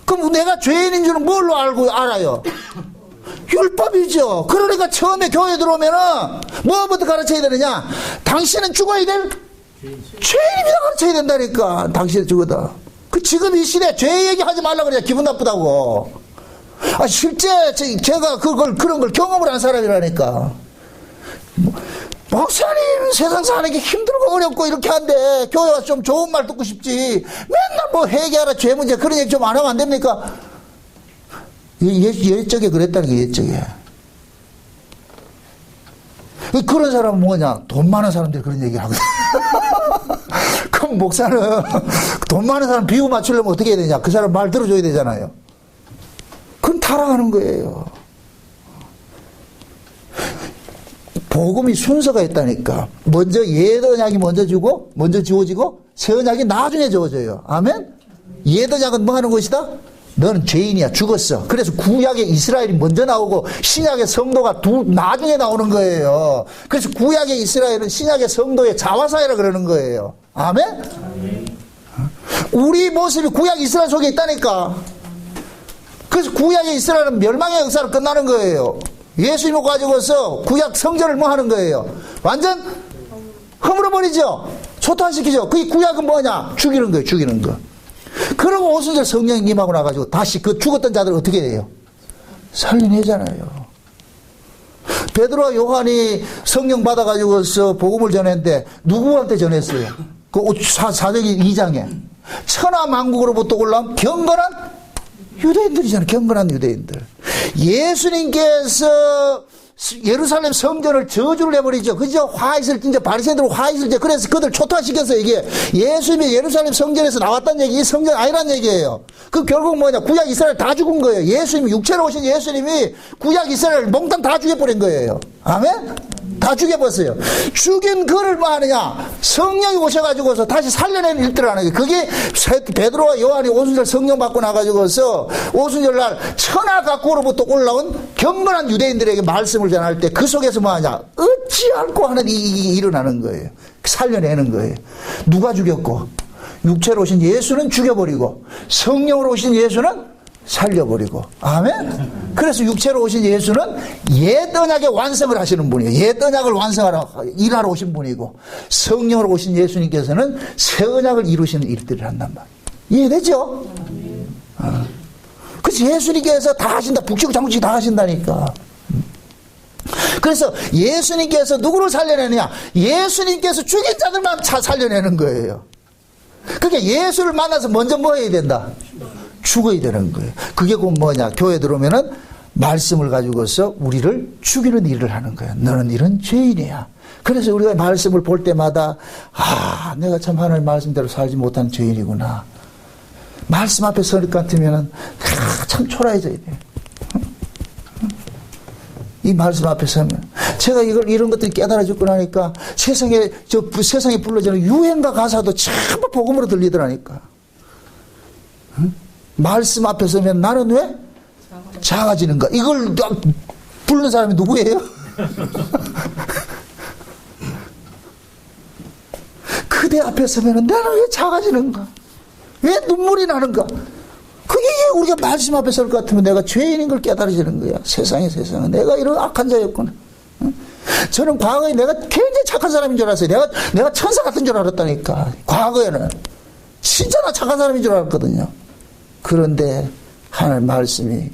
그럼 내가 죄인인 줄은 뭘로 알아요? 율법이죠. 그러니까 처음에 교회 들어오면은 뭐부터 가르쳐야 되느냐? 당신은 죽어야 될 죄인입니다 가르쳐야 된다니까. 당신은 죽어다. 지금 이 시대 죄 얘기하지 말라고 그래. 기분 나쁘다고. 실제 제가 그런 걸 경험을 한 사람이라니까. 목사님 세상 사는 게 힘들고 어렵고 이렇게 한데 교회 와서 좀 좋은 말 듣고 싶지. 맨날 뭐 회개하라 죄 문제 그런 얘기 좀 안 하면 안 됩니까? 옛적에 그랬다는 게 옛적에. 그런 사람은 뭐냐? 돈 많은 사람들이 그런 얘기를 하거든. 그럼 목사는 돈 많은 사람 비유 맞추려면 어떻게 해야 되냐? 그 사람 말 들어줘야 되잖아요. 그건 타락하는 거예요. 복음이 순서가 있다니까. 먼저 옛 언약이 먼저 주어지고 새 언약이 나중에 주어져요. 아멘? 옛 언약은 뭐 하는 것이다? 너는 죄인이야. 죽었어. 그래서 구약의 이스라엘이 먼저 나오고 신약의 성도가 나중에 나오는 거예요. 그래서 구약의 이스라엘은 신약의 성도의 자화사회라 그러는 거예요. 아멘? 우리 모습이 구약 이스라엘 속에 있다니까. 그래서 구약의 이스라엘은 멸망의 역사로 끝나는 거예요. 예수님을 가지고서 구약 성전을 뭐 하는 거예요? 완전 허물어버리죠. 초토화시키죠. 그 구약은 뭐냐? 죽이는 거예요. 죽이는 거. 그러고 오순절 성령이 임하고 나가지고 다시 그 죽었던 자들을 어떻게 해요? 살려내잖아요. 베드로와 요한이 성령 받아가지고서 복음을 전했는데 누구한테 전했어요? 그 사도행전 2장에 천하만국으로부터 올라온 경건한 유대인들이잖아요. 경건한 유대인들. 예수님께서 예루살렘 성전을 저주를 해버리죠. 그죠? 화이슬, 진짜 바리새인들 화이슬, 그래서 그들 초토화시켜서 이게 예수님이 예루살렘 성전에서 나왔다는 얘기, 이 성전 아니란 얘기예요. 그 결국 뭐냐? 구약 이스라엘 다 죽은 거예요. 예수님이, 육체로 오신 예수님이 구약 이스라엘 몽땅 다 죽여버린 거예요. 아멘? 다 죽여버렸어요. 죽인 그를 뭐 하느냐? 성령이 오셔가지고서 다시 살려내는 일들을 하는 거예요. 그게 베드로와 요한이 오순절 성령 받고 나가지고서 오순절날 천하 각국으로부터 올라온 경건한 유대인들에게 말씀을 전할 때 그 속에서 뭐 하냐? 어찌 않고 하는 일이 일어나는 거예요. 살려내는 거예요. 누가 죽였고? 육체로 오신 예수는 죽여버리고 성령으로 오신 예수는 살려버리고. 아멘? 그래서 육체로 오신 예수는 옛 언약의 완성을 하시는 분이에요. 옛 언약을 완성하러 일하러 오신 분이고, 성령으로 오신 예수님께서는 새 언약을 이루시는 일들을 한단 말이에요. 이해되죠? 그래서 예수님께서 다 하신다. 북치고 장구치고 다 하신다니까. 그래서 예수님께서 누구를 살려내느냐? 예수님께서 죽인 자들만 살려내는 거예요. 그러니까 예수를 만나서 먼저 뭐 해야 된다? 죽어야 되는 거예요. 그게 곧 뭐냐? 교회 들어오면은 말씀을 가지고서 우리를 죽이는 일을 하는 거예요. 너는 이런 죄인이야. 그래서 우리가 말씀을 볼 때마다 내가 참 하나님 말씀대로 살지 못한 죄인이구나. 말씀 앞에 설 것 같으면은 참 초라해져야 돼요. 이 말씀 앞에 서면 제가 이런 것들이 깨달아지고 나니까 세상에 불러지는 유행가 가사도 전부 복음으로 들리더라니까. 말씀 앞에 서면 나는 왜 작아지는가? 이걸 부르는 사람이 누구예요? 그대 앞에 서면 나는 왜 작아지는가? 왜 눈물이 나는가? 그게 우리가 말씀 앞에 설 것 같으면 내가 죄인인 걸 깨달아지는 거야. 세상은 내가 이런 악한 자였구나. 저는 과거에 내가 굉장히 착한 사람인 줄 알았어요. 내가 천사 같은 줄 알았다니까. 과거에는 진짜 나 착한 사람인 줄 알았거든요. 그런데 하나님 말씀이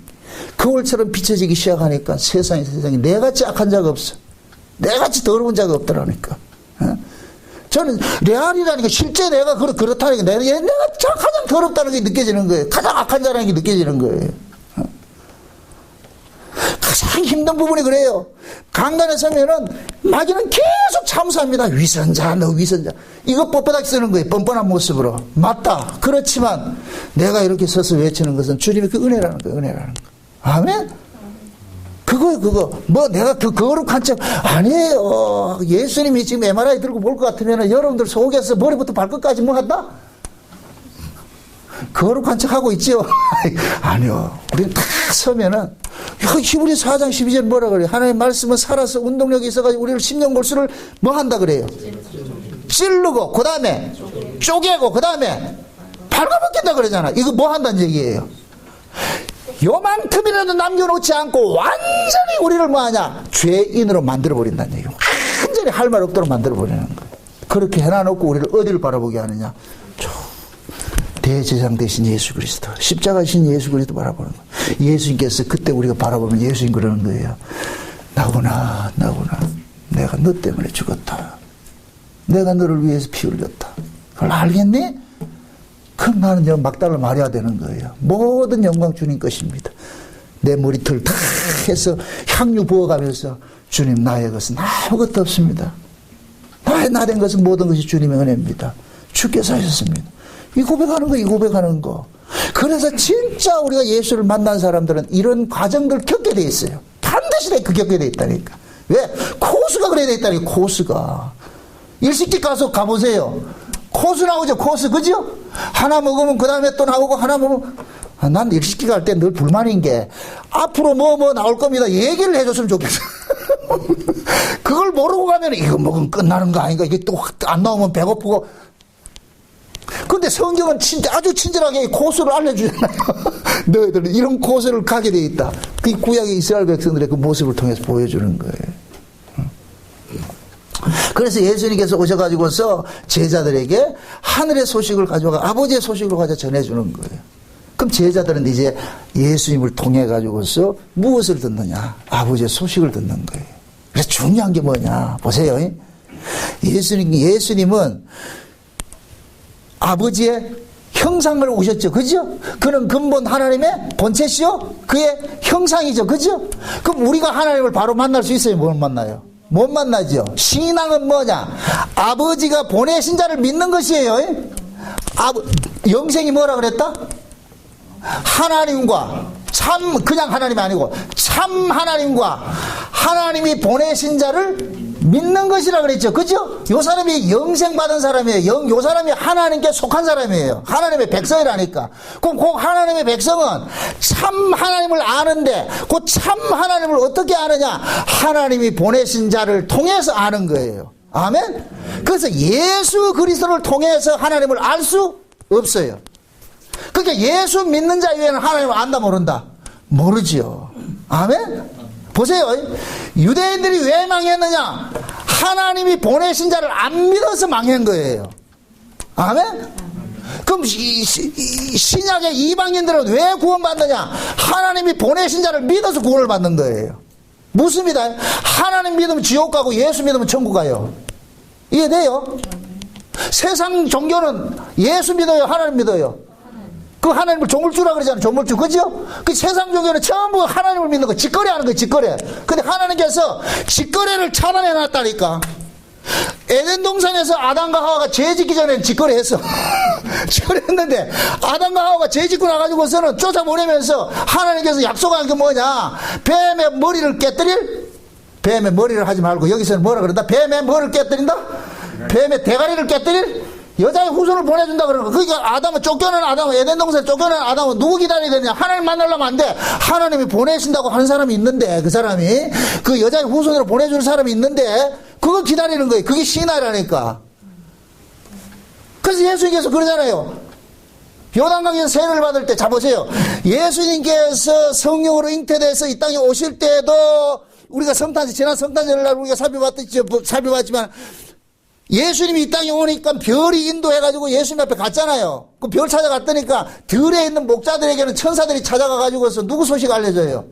거울처럼 비춰지기 시작하니까 세상에 내같이 악한 자가 없어. 내같이 더러운 자가 없더라니까. 저는 레알이라니까 실제 내가 그렇다니까 내가 가장 더럽다는 게 느껴지는 거예요. 가장 악한 자라는 게 느껴지는 거예요. 가장 힘든 부분이 그래요. 강단에 서면은 마귀는 계속 참수합니다. 위선자, 너 위선자. 이거 뻣뻣하게 쓰는 거예요. 뻔뻔한 모습으로. 맞다. 그렇지만 내가 이렇게 서서 외치는 것은 주님의 그 은혜라는 거예요. 은혜라는 거. 아멘? 그거. 뭐 내가 그 거룩한 척 아니에요. 예수님이 지금 MRI 들고 볼 것 같으면 여러분들 속에서 머리부터 발끝까지 뭐 한다? 거룩한 척 하고 있죠? 아니요. 우리는 다 서면은 히브리서 4장 12절 뭐라 그래요? 하나님의 말씀은 살아서 운동력이 있어가지고 우리를 심령골수를 뭐 한다 그래요? 찌르고 그 다음에 쪼개고 그 다음에 발가벗긴다 그러잖아. 이거 뭐 한다는 얘기예요? 요만큼이라도 남겨놓지 않고 완전히 우리를 뭐하냐? 죄인으로 만들어버린다는 얘기예요. 완전히 할 말 없도록 만들어버리는 거예요. 그렇게 해놔놓고 우리를 어디를 바라보게 하느냐? 대제사장 되신 예수 그리스도, 십자가신 예수 그리스도 바라보는 거예요. 예수님께서 그때 우리가 바라보면 예수님 그러는 거예요. 나구나 내가 너 때문에 죽었다. 내가 너를 위해서 피 흘렸다. 그걸 알겠니? 그럼 나는 막달라 말해야 되는 거예요. 모든 영광 주님 것입니다. 내 머리털 다 해서 향유 부어가면서 주님 나의 것은 아무것도 없습니다. 나의 나된 것은 모든 것이 주님의 은혜입니다. 주께서 하셨습니다. 이 고백하는 거. 그래서 진짜 우리가 예수를 만난 사람들은 이런 과정들 겪게 돼 있어요. 반드시 겪게 돼 있다니까. 왜? 코스가 그래야 돼 있다니까. 코스가. 일식집 가보세요. 코스 나오죠. 코스. 그죠? 하나 먹으면 그 다음에 또 나오고 하나 먹으면. 난 일식집 갈 때 늘 불만인 게 앞으로 뭐 나올 겁니다. 얘기를 해줬으면 좋겠어. 그걸 모르고 가면 이거 먹으면 끝나는 거 아닌가. 이게 또 안 나오면 배고프고. 근데 성경은 진짜 아주 친절하게 코스를 알려주잖아요. 너희들은 이런 코스를 가게 돼 있다. 그 구약의 이스라엘 백성들의 그 모습을 통해서 보여주는 거예요. 그래서 예수님께서 오셔가지고서 제자들에게 하늘의 소식을 가져가, 아버지의 소식을 가져 전해주는 거예요. 그럼 제자들은 이제 예수님을 통해 가지고서 무엇을 듣느냐? 아버지의 소식을 듣는 거예요. 그래서 중요한 게 뭐냐? 보세요. 예수님은 아버지의 형상을 오셨죠. 그죠? 그는 근본 하나님의 본체시요? 그의 형상이죠. 그죠? 그럼 우리가 하나님을 바로 만날 수 있어요? 못 만나요? 못 만나죠. 신앙은 뭐냐? 아버지가 보내신 자를 믿는 것이에요. 영생이 뭐라 그랬다? 하나님과 그냥 하나님이 아니고 참 하나님과 하나님이 보내신 자를 믿는 것이라 그랬죠. 그죠? 요 사람이 영생 받은 사람이에요. 요 사람이 하나님께 속한 사람이에요. 하나님의 백성이라니까. 그럼 그 하나님의 백성은 참 하나님을 아는데 그 참 하나님을 어떻게 아느냐? 하나님이 보내신 자를 통해서 아는 거예요. 아멘? 그래서 예수 그리스도를 통해서 하나님을 알 수 없어요. 그러니까 예수 믿는 자 이외에는 하나님을 안다 모른다? 모르지요. 아멘? 보세요. 유대인들이 왜 망했느냐? 하나님이 보내신 자를 안 믿어서 망한 거예요. 아멘? 그럼 신약의 이방인들은 왜 구원받느냐? 하나님이 보내신 자를 믿어서 구원을 받는 거예요. 무슨 믿어요? 하나님 믿으면 지옥 가고 예수 믿으면 천국 가요. 이해돼요? 세상 종교는 예수 믿어요? 하나님 믿어요? 그 하나님을 조물주라 그러잖아요. 조물주. 그죠? 그 세상 종교는 전부 하나님을 믿는 거. 직거래 하는 거예요. 직거래. 근데 하나님께서 직거래를 차단해 놨다니까. 에덴 동산에서 아담과 하와가 죄 짓기 전에는 직거래 했어. 직거래 했는데 아담과 하와가 죄 짓고 나가지고서는 쫓아보내면서 하나님께서 약속한 게 뭐냐? 뱀의 머리를 깨뜨릴? 뱀의 머리를 하지 말고 여기서는 뭐라 그런다? 뱀의 뭐를 깨뜨린다? 뱀의 대가리를 깨뜨릴? 여자의 후손을 보내준다 그러는 거. 그러니까 아담은 에덴 동산에 쫓겨난 아담은 누구 기다려야 되냐? 하나님 만나려면 안 돼. 하나님이 보내신다고 하는 사람이 있는데, 그 사람이 그 여자의 후손으로 보내주는 사람이 있는데 그걸 기다리는 거예요. 그게 신화라니까. 그래서 예수님께서 그러잖아요. 요단강에서 세례를 받을 때, 자 보세요. 예수님께서 성령으로 잉태돼서 이 땅에 오실 때도 우리가 지난 성탄절날 우리가 살펴봤지만 예수님이 이 땅에 오니까 별이 인도해가지고 예수님 앞에 갔잖아요. 그 별 찾아갔더니까 들에 있는 목자들에게는 천사들이 찾아가가지고서 누구 소식 알려줘요?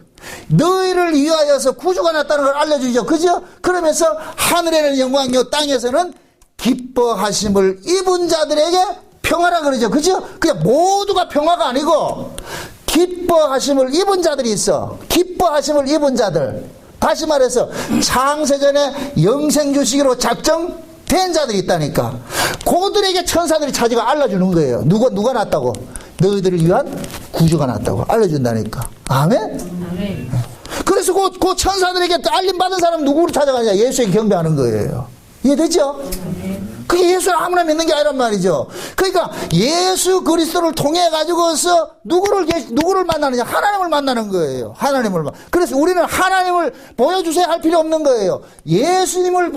너희를 위하여서 구주가 났다는 걸 알려주죠. 그죠? 그러면서 하늘에는 영광이요 땅에서는 기뻐하심을 입은 자들에게 평화라 그러죠. 그죠? 그냥 모두가 평화가 아니고 기뻐하심을 입은 자들이 있어. 기뻐하심을 입은 자들. 다시 말해서 창세전에 영생 주시기로 작정된 자들이 있다니까. 그들에게 천사들이 찾아가 알려주는 거예요. 누가 났다고? 너희들을 위한 구주가 났다고 알려준다니까. 아멘? 아멘. 그래서 그 천사들에게 알림받은 사람은 누구로 찾아가냐? 예수에게 경배하는 거예요. 이해되죠? 그게 예수를 아무나 믿는 게 아니란 말이죠. 그러니까 예수 그리스도를 통해 가지고서 누구를 만나느냐? 하나님을 만나는 거예요. 그래서 우리는 하나님을 보여주세요 할 필요 없는 거예요. 예수님을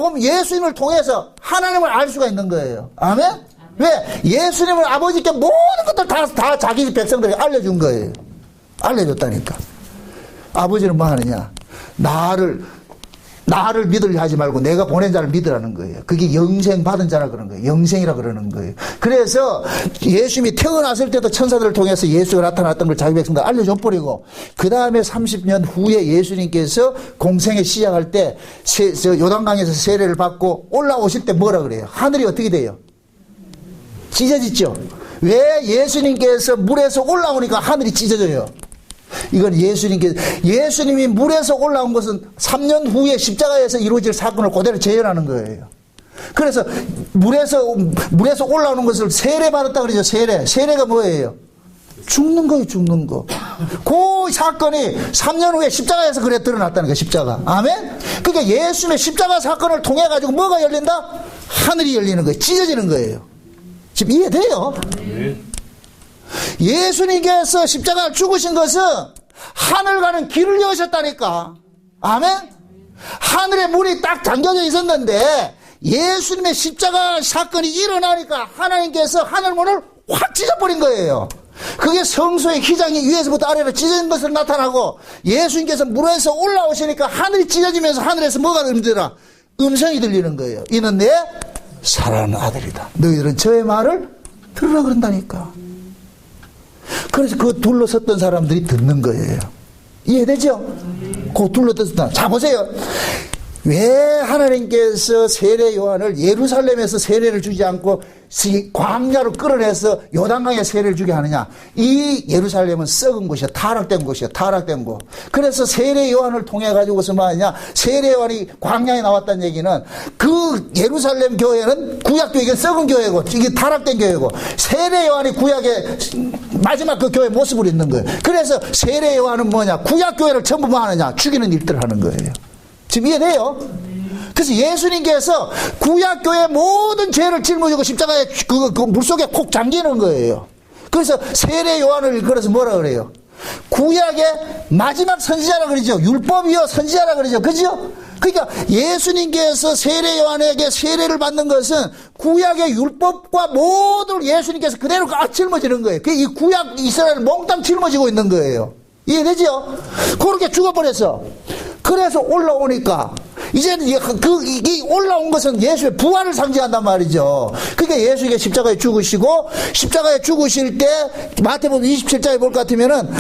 통해서 하나님을 알 수가 있는 거예요. 아멘? 왜? 예수님을 아버지께 모든 것들 다 자기 백성들에게 알려준 거예요. 알려줬다니까. 아버지는 뭐 하느냐? 나를 믿으려 하지 말고 내가 보낸 자를 믿으라는 거예요. 그게 영생 받은 자라 그런 거예요. 영생이라 그러는 거예요. 그래서 예수님이 태어났을 때도 천사들을 통해서 예수가 나타났던 걸 자기 백성들 알려줘 버리고 그 다음에 30년 후에 예수님께서 공생에 시작할 때 요단강에서 세례를 받고 올라오실 때 뭐라 그래요? 하늘이 어떻게 돼요? 찢어지죠. 왜 예수님께서 물에서 올라오니까 하늘이 찢어져요? 이건 예수님이 물에서 올라온 것은 3년 후에 십자가에서 이루어질 사건을 그대로 재현하는 거예요. 그래서 물에서 올라오는 것을 세례 받았다 그러죠. 세례가 뭐예요? 죽는 거예요, 죽는 거. 그 사건이 3년 후에 십자가에서 그래 드러났다는 거예요, 십자가. 아멘? 그러니까 예수님의 십자가 사건을 통해 가지고 뭐가 열린다? 하늘이 열리는 거예요. 찢어지는 거예요. 지금 이해돼요? 예수님께서 십자가를 죽으신 것은 하늘 가는 길을 여셨다니까. 아멘? 하늘의 문이 딱 잠겨져 있었는데 예수님의 십자가 사건이 일어나니까 하나님께서 하늘문을 확 찢어버린 거예요. 그게 성소의 휘장이 위에서부터 아래로 찢어진 것으로 나타나고, 예수님께서 물에서 올라오시니까 하늘이 찢어지면서 하늘에서 뭐가 들리더라? 음성이 들리는 거예요. 이는 내 사랑하는 아들이다. 너희들은 저의 말을 들으라 그런다니까. 그래서 그 둘러섰던 사람들이 듣는 거예요. 이해되죠? 그 둘러섰던 사람. 자, 보세요. 왜 하나님께서 세례 요한을 예루살렘에서 세례를 주지 않고 광야로 끌어내서 요단강에 세례를 주게 하느냐? 이 예루살렘은 썩은 곳이야. 타락된 곳이야. 타락된 곳. 그래서 세례 요한을 통해 가지고서 뭐하냐? 세례 요한이 광야에 나왔다는 얘기는 그 예루살렘 교회는 구약교회가 썩은 교회고 이게 타락된 교회고, 세례 요한이 구약의 마지막 그 교회 모습으로 있는 거예요. 그래서 세례 요한은 뭐냐? 구약교회를 전부 뭐 하느냐? 죽이는 일들을 하는 거예요. 지금 이해돼요? 그래서 예수님께서 구약교회 모든 죄를 짊어지고 십자가에 그 물속에 콕 잠기는 거예요. 그래서 세례 요한을 그래서 뭐라 그래요? 구약의 마지막 선지자라 그러죠. 율법이요 선지자라 그러죠. 그죠? 그러니까 예수님께서 세례 요한에게 세례를 받는 것은 구약의 율법과 모든 예수님께서 그대로 짊어지는 거예요. 이 구약 이스라엘을 몽땅 짊어지고 있는 거예요. 이해되죠? 그렇게 죽어버렸어. 그래서 올라오니까 이제는 이 올라온 것은 예수의 부활을 상징한단 말이죠. 그러니까 예수님께 십자가에 죽으시고, 십자가에 죽으실 때 마태복음 27장에 볼 것 같으면은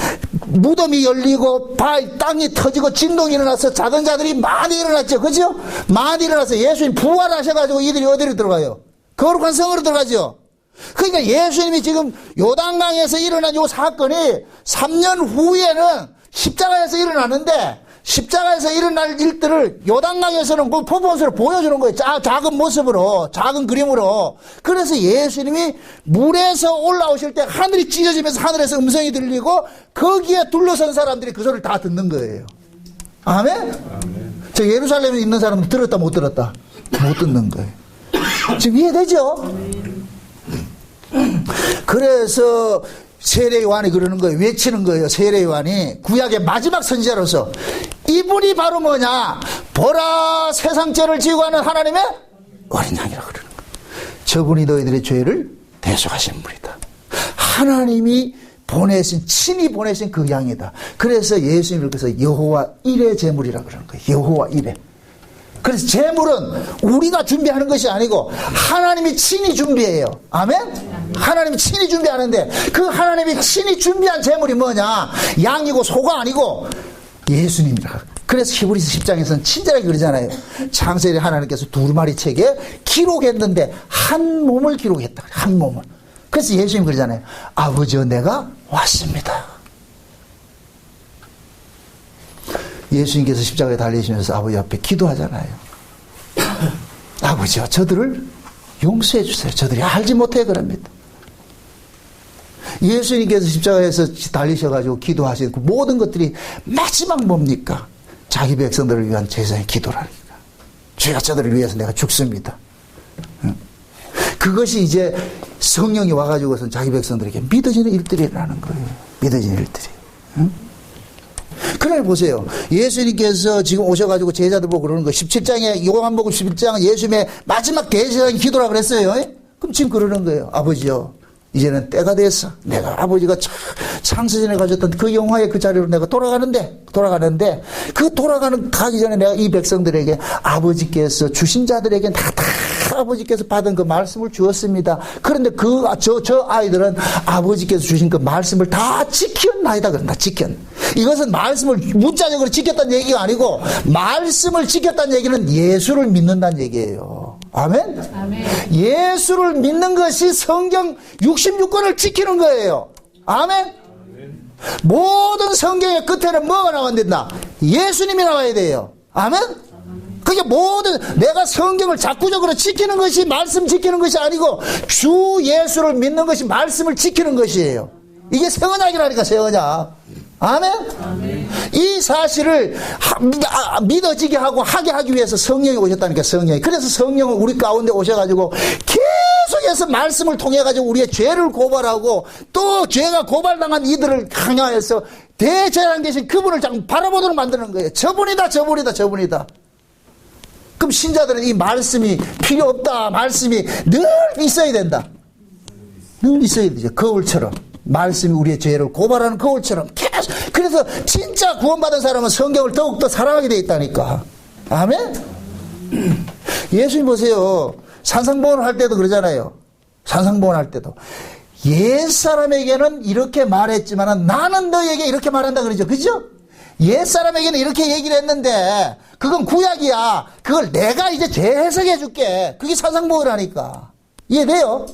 무덤이 열리고 땅이 터지고 진동이 일어나서 작은 자들이 많이 일어났죠. 그죠? 많이 일어나서 예수님 부활하셔가지고 이들이 어디로 들어가요? 거룩한 성으로 들어가죠. 그러니까 예수님이 지금 요단강에서 일어난 이 사건이 3년 후에는 십자가에서 일어나는데, 십자가에서 일어날 일들을 요단강에서는 그 퍼포먼스로 보여주는 거예요. 작은 모습으로, 작은 그림으로. 그래서 예수님이 물에서 올라오실 때 하늘이 찢어지면서 하늘에서 음성이 들리고, 거기에 둘러선 사람들이 그 소리를 다 듣는 거예요. 아멘? 아멘. 저 예루살렘에 있는 사람은 들었다 못 들었다? 못 듣는 거예요. 지금 이해되죠? 그래서 세례 요한이 그러는 거예요. 외치는 거예요. 세례 요한이 구약의 마지막 선지자로서 이분이 바로 뭐냐? 보라, 세상 죄를 지고 하는 하나님의 어린 양이라고 그러는 거예요. 저분이 너희들의 죄를 대속하신 분이다. 하나님이 친히 보내신 그 양이다. 그래서 예수님을 그래서 여호와 일의 제물이라고 그러는 거예요. 여호와 일의. 그래서 제물은 우리가 준비하는 것이 아니고 하나님이 친히 준비해요. 아멘? 하나님이 친히 준비하는데, 그 하나님이 친히 준비한 제물이 뭐냐? 양이고 소가 아니고 예수님이라. 그래서 히브리서 10장에서는 친절하게 그러잖아요. 창세기 하나님께서 두루마리 책에 기록했는데 한 몸을 기록했다. 한 몸을. 그래서 예수님 그러잖아요. 아버지여 내가 왔습니다. 예수님께서 십자가에 달리시면서 아버지 앞에 기도하잖아요. 아버지여 저들을 용서해 주세요. 저들이 알지 못해 그럽니다. 예수님께서 십자가에서 달리셔가지고 기도하신 그 모든 것들이 마지막 뭡니까? 자기 백성들을 위한 제사의 기도라니까. 죄가 저들을 위해서 내가 죽습니다. 그것이 이제 성령이 와가지고선 자기 백성들에게 믿어지는 일들이라는 거예요. 믿어지는 일들이. 그래 보세요. 예수님께서 지금 오셔가지고 제자들 보고 그러는 거 17장에 요한복음 11장 예수님의 마지막 대제사장 기도라 그랬어요. 그럼 지금 그러는 거예요. 아버지요 이제는 때가 됐어. 내가 아버지가 창세전에 가졌던 그 영화의 그 자리로 내가 돌아가는데 그 가기 전에 내가 이 백성들에게 아버지께서 주신 자들에게 다 아버지께서 받은 그 말씀을 주었습니다. 그런데 저 아이들은 아버지께서 주신 그 말씀을 다 지켰나이다 그런다. 이것은 말씀을 문자적으로 지켰다는 얘기가 아니고, 말씀을 지켰다는 얘기는 예수를 믿는다는 얘기예요. 아멘? 아멘. 예수를 믿는 것이 성경 66권을 지키는 거예요. 아멘? 아멘. 모든 성경의 끝에는 뭐가 나와야 된다? 예수님이 나와야 돼요. 아멘? 그게 모든 내가 성경을 작구적으로 지키는 것이 말씀 지키는 것이 아니고, 주 예수를 믿는 것이 말씀을 지키는 것이에요. 이게 새 언약이라니까, 새 언약. 아멘? 아멘. 이 사실을 믿어지게 하고 하게 하기 위해서 성령이 오셨다니까, 성령이. 그래서 성령은 우리 가운데 오셔가지고 계속해서 말씀을 통해가지고 우리의 죄를 고발하고, 또 죄가 고발당한 이들을 강요해서 대제사장 되신 그분을 자꾸 바라보도록 만드는 거예요. 저분이다. 그럼 신자들은 이 말씀이 필요 없다. 말씀이 늘 있어야 된다. 늘 있어야 되죠. 거울처럼. 말씀이 우리의 죄를 고발하는 거울처럼 계속. 그래서 진짜 구원받은 사람은 성경을 더욱더 사랑하게 돼 있다니까. 아멘? 예수님 보세요. 산상봉헌을 할 때도 그러잖아요. 산상봉헌 할 때도 옛사람에게는 이렇게 말했지만 나는 너에게 이렇게 말한다 그러죠. 그죠? 옛사람에게는 이렇게 얘기를 했는데 그건 구약이야. 그걸 내가 이제 재해석해 줄게. 그게 산상봉헌이라니까. 이해돼요?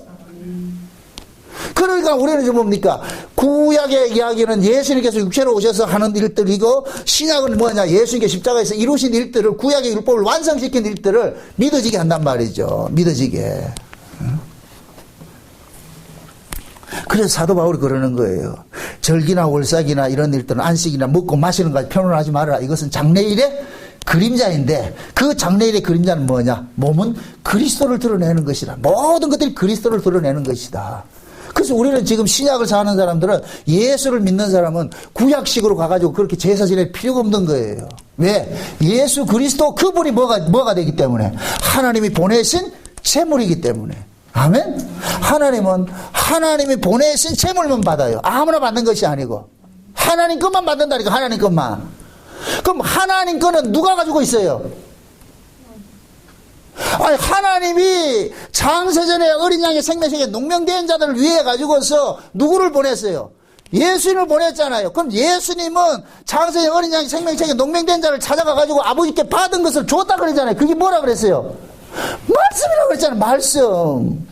그러니까 우리는 좀 뭡니까? 구약의 이야기는 예수님께서 육체로 오셔서 하는 일들이고, 신약은 뭐냐? 예수님께서 십자가에서 이루신 일들을, 구약의 율법을 완성시킨 일들을 믿어지게 한단 말이죠. 믿어지게. 그래서 사도 바울이 그러는 거예요. 절기나 월삭이나 이런 일들은 안식이나 먹고 마시는 것까지 편언하지 말아라. 이것은 장래일의 그림자인데, 그 장래일의 그림자는 뭐냐? 몸은 그리스도를 드러내는 것이다. 모든 것들이 그리스도를 드러내는 것이다. 그래서 우리는 지금 신약을 사는 사람들은, 예수를 믿는 사람은 구약식으로 가가지고 그렇게 제사 지낼 필요가 없는 거예요. 왜? 예수 그리스도 그분이 뭐가 되기 때문에, 하나님이 보내신 제물이기 때문에. 아멘? 하나님은 하나님이 보내신 제물만 받아요. 아무나 받는 것이 아니고 하나님 것만 받는다니까. 하나님 것만. 그럼 하나님 거는 누가 가지고 있어요? 아니, 하나님이 창세전에 어린 양의 생명책에 농명된 자들을 위해 가지고서 누구를 보냈어요? 예수님을 보냈잖아요. 그럼 예수님은 창세전 어린 양의 생명책에 농명된 자를 찾아가 가지고 아버지께 받은 것을 줬다 그러잖아요. 그게 뭐라 그랬어요? 말씀이라고 그랬잖아요. 말씀.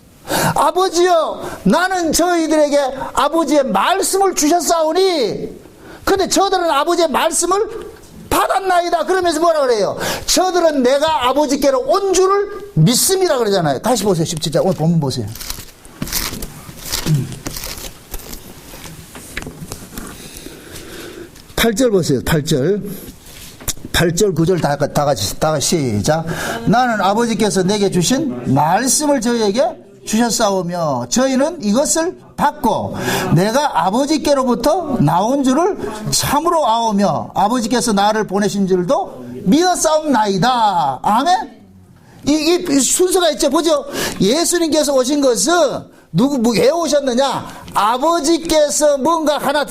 아버지여, 나는 저희들에게 아버지의 말씀을 주셨사오니, 근데 저들은 아버지의 말씀을 받았나이다. 그러면서 뭐라 그래요? 저들은 내가 아버지께로 온 줄을 믿습니다 그러잖아요. 다시 보세요. 17장 오늘 본문 보세요. 8절 보세요. 8절 9절 다 같이 시작. 나는 아버지께서 내게 주신 말씀을 저희에게 주셨사오며 저희는 이것을 받고 내가 아버지께로부터 나온 줄을 참으로 아오며 아버지께서 나를 보내신 줄도 믿었사옵나이다. 아멘? 이 순서가 있죠. 보죠. 예수님께서 오신 것은 왜 오셨느냐? 아버지께서 뭔가 하나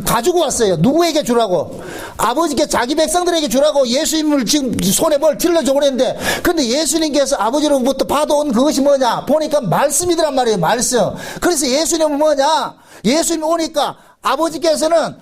가지고 왔어요. 누구에게 주라고? 아버지께 자기 백성들에게 주라고 예수님을 지금 손에 뭘 들려줘 그랬는데, 근데 예수님께서 아버지로부터 받아온 그것이 뭐냐? 보니까 말씀이더란 말이에요. 말씀. 그래서 예수님은 뭐냐? 예수님이 오니까 아버지께서는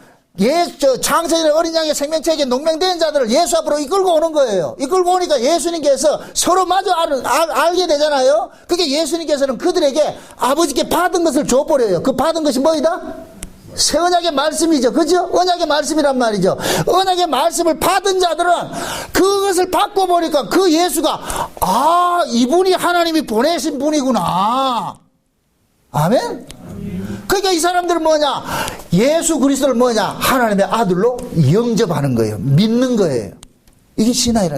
창세전의 어린 양의 생명책에 농명된 자들을 예수 앞으로 이끌고 오는 거예요. 이끌고 오니까 예수님께서 서로 마저 알게 되잖아요. 그게 예수님께서는 그들에게 아버지께 받은 것을 줘버려요. 그 받은 것이 뭐이다? 새 언약의 말씀이죠. 그죠? 언약의 말씀이란 말이죠. 언약의 말씀을 받은 자들은 그것을 받고 보니까 그 예수가, 이분이 하나님이 보내신 분이구나. 아멘? 그러니까 이 사람들은 뭐냐? 예수 그리스도를 뭐냐? 하나님의 아들로 영접하는 거예요. 믿는 거예요. 이게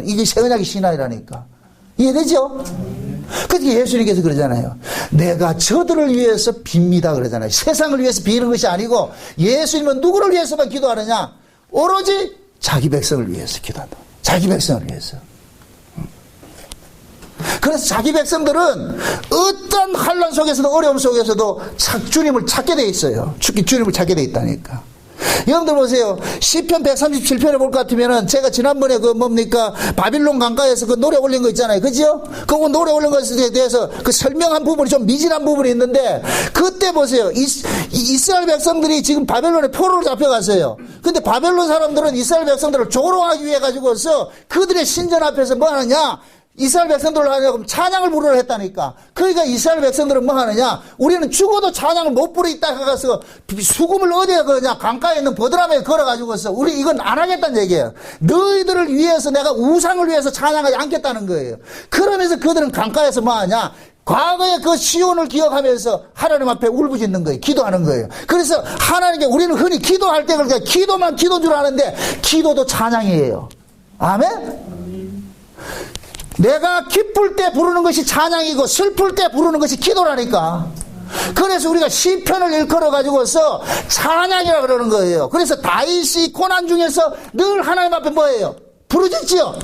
이게 새 언약의 신앙이라니까. 이해되죠? 그래서 예수님께서 그러잖아요. 내가 저들을 위해서 빕니다 그러잖아요. 세상을 위해서 비는 것이 아니고, 예수님은 누구를 위해서만 기도하느냐? 오로지 자기 백성을 위해서 기도한다. 자기 백성을 위해서. 그래서 자기 백성들은 어떤 환난 속에서도, 어려움 속에서도 주님을 찾게 돼 있어요. 주님을 찾게 돼 있다니까. 여러분들 보세요. 시편 137편에 볼 것 같으면은, 제가 지난번에 바빌론 강가에서 그 노래 올린 거 있잖아요. 그죠? 그 노래 올린 것에 대해서 그 설명한 부분이 좀 미진한 부분이 있는데, 그때 보세요. 이스라엘 백성들이 지금 바벨론에 포로로 잡혀갔어요. 근데 바벨론 사람들은 이스라엘 백성들을 조롱하기 위해 가지고서 그들의 신전 앞에서 뭐 하느냐? 이스라엘 백성들을 하냐고 찬양을 부르려 했다니까. 그러니까 이스라엘 백성들은 뭐 하느냐? 우리는 죽어도 찬양을 못 부르겠다 해가서 수금을 어디에 그러냐? 강가에 있는 버드람에 걸어가지고서 우리 이건 안 하겠다는 얘기예요. 너희들을 위해서 내가 우상을 위해서 찬양하지 않겠다는 거예요. 그러면서 그들은 강가에서 뭐 하냐? 과거의 그 시온을 기억하면서 하나님 앞에 울부짖는 거예요. 기도하는 거예요. 그래서 하나님께 우리는 흔히 기도할 때 그러니까 기도만 기도인 줄 아는데, 기도도 찬양이에요. 아멘? 내가 기쁠 때 부르는 것이 찬양이고 슬플 때 부르는 것이 기도라니까. 그래서 우리가 시편을 일컬어 가지고서 찬양이라 그러는 거예요. 그래서 다윗이 고난 중에서 늘 하나님 앞에 뭐예요? 부르짖지요.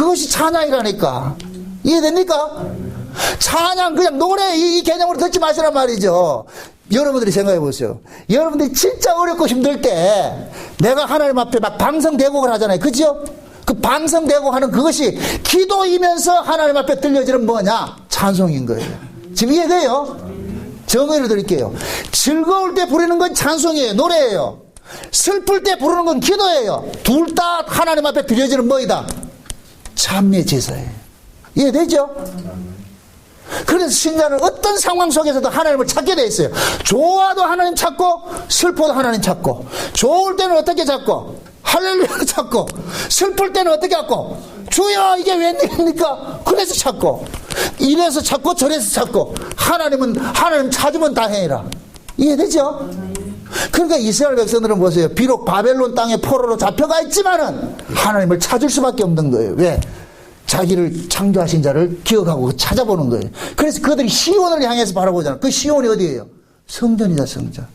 그것이 찬양이라니까. 이해됩니까? 찬양 그냥 노래 이 개념으로 듣지 마시란 말이죠. 여러분들이 생각해 보세요. 여러분들이 진짜 어렵고 힘들 때 내가 하나님 앞에 막 방성대곡을 하잖아요. 그죠? 그 방성대곡 하는 그것이 기도이면서 하나님 앞에 들려지는 뭐냐? 찬송인 거예요. 지금 이해돼요? 정의를 드릴게요. 즐거울 때 부르는 건 찬송이에요. 노래예요. 슬플 때 부르는 건 기도예요. 둘 다 하나님 앞에 드려지는 뭐이다? 찬미 제사예요. 이해되죠? 그래서 신자는 어떤 상황 속에서도 하나님을 찾게 돼 있어요. 좋아도 하나님 찾고 슬퍼도 하나님 찾고, 좋을 때는 어떻게 찾고 할렐루야 찾고, 슬플 때는 어떻게 찾고 주여 이게 웬일입니까? 그래서 찾고, 이래서 찾고 저래서 찾고, 하나님 찾으면 다행이라. 이해되죠? 그러니까 이스라엘 백성들은 보세요. 비록 바벨론 땅에 포로로 잡혀가 있지만은 하나님을 찾을 수밖에 없는 거예요. 왜? 자기를 창조하신 자를 기억하고 찾아보는 거예요. 그래서 그들이 시온을 향해서 바라보잖아요. 그 시온이 어디예요? 성전이다, 성전.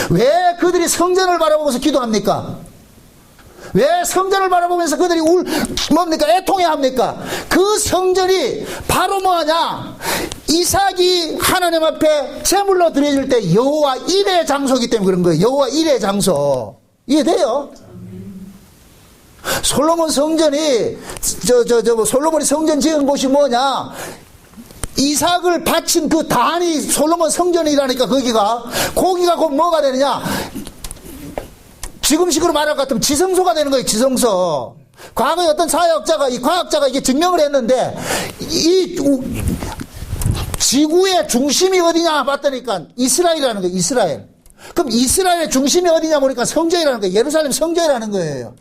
왜 그들이 성전을 바라보면서 기도합니까? 왜 성전을 바라보면서 그들이 뭡니까? 애통해 합니까? 그 성전이 바로 뭐냐? 이삭이 하나님 앞에 제물로 드려질 때 여호와 일의 장소이기 때문에 그런 거예요. 여호와 일의 장소. 이해돼요? 솔로몬 성전이 솔로몬이 성전 지은 곳이 뭐냐? 이삭을 바친 그 단이 솔로몬 성전이라니까. 거기가 곧 뭐가 되느냐? 지금식으로 말할 것 같으면 지성소가 되는 거예요. 지성소. 과거에 어떤 사회학자가 과학자가 이게 증명을 했는데, 이 지구의 중심이 어디냐 봤더니까 이스라엘이라는 거예요. 이스라엘. 그럼 이스라엘의 중심이 어디냐 보니까 성전이라는 거예요. 예루살렘 성전이라는 거예요.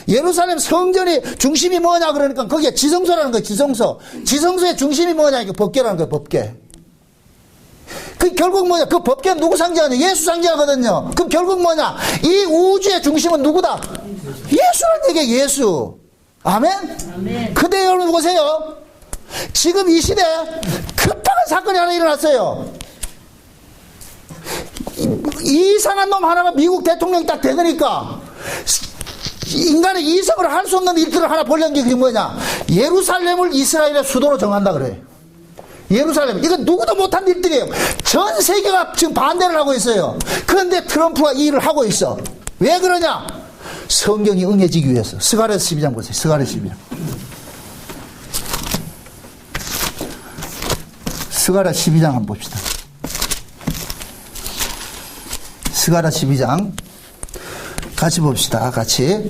예루살렘 성전이 중심이 뭐냐 그러니까 거기에 지성소라는 거예요. 지성소. 지성소의 중심이 뭐냐? 이게 법궤라는 거예요. 법궤. 그 결국 뭐냐? 그 법궤는 누구 상징하냐? 예수 상징하거든요. 그럼 결국 뭐냐? 이 우주의 중심은 누구다? 예수라는 얘기예요. 예수. 아멘? 아멘. 근데 여러분 보세요. 지금 이 시대에 급박한 사건이 하나 일어났어요. 이상한 놈 하나가 미국 대통령이 딱 되니까 인간의 이성을 할 수 없는 일들을 하나 벌려는 게 그게 뭐냐? 예루살렘을 이스라엘의 수도로 정한다 그래요. 예루살렘. 이건 누구도 못한 일들이에요. 전 세계가 지금 반대를 하고 있어요. 그런데 트럼프가 이 일을 하고 있어. 왜 그러냐? 성경이 응해지기 위해서. 스가랴서 12장 보세요. 스가랴서 12장. 스가랴서 12장 한번 봅시다. 스가랴서 12장 같이 봅시다. 같이.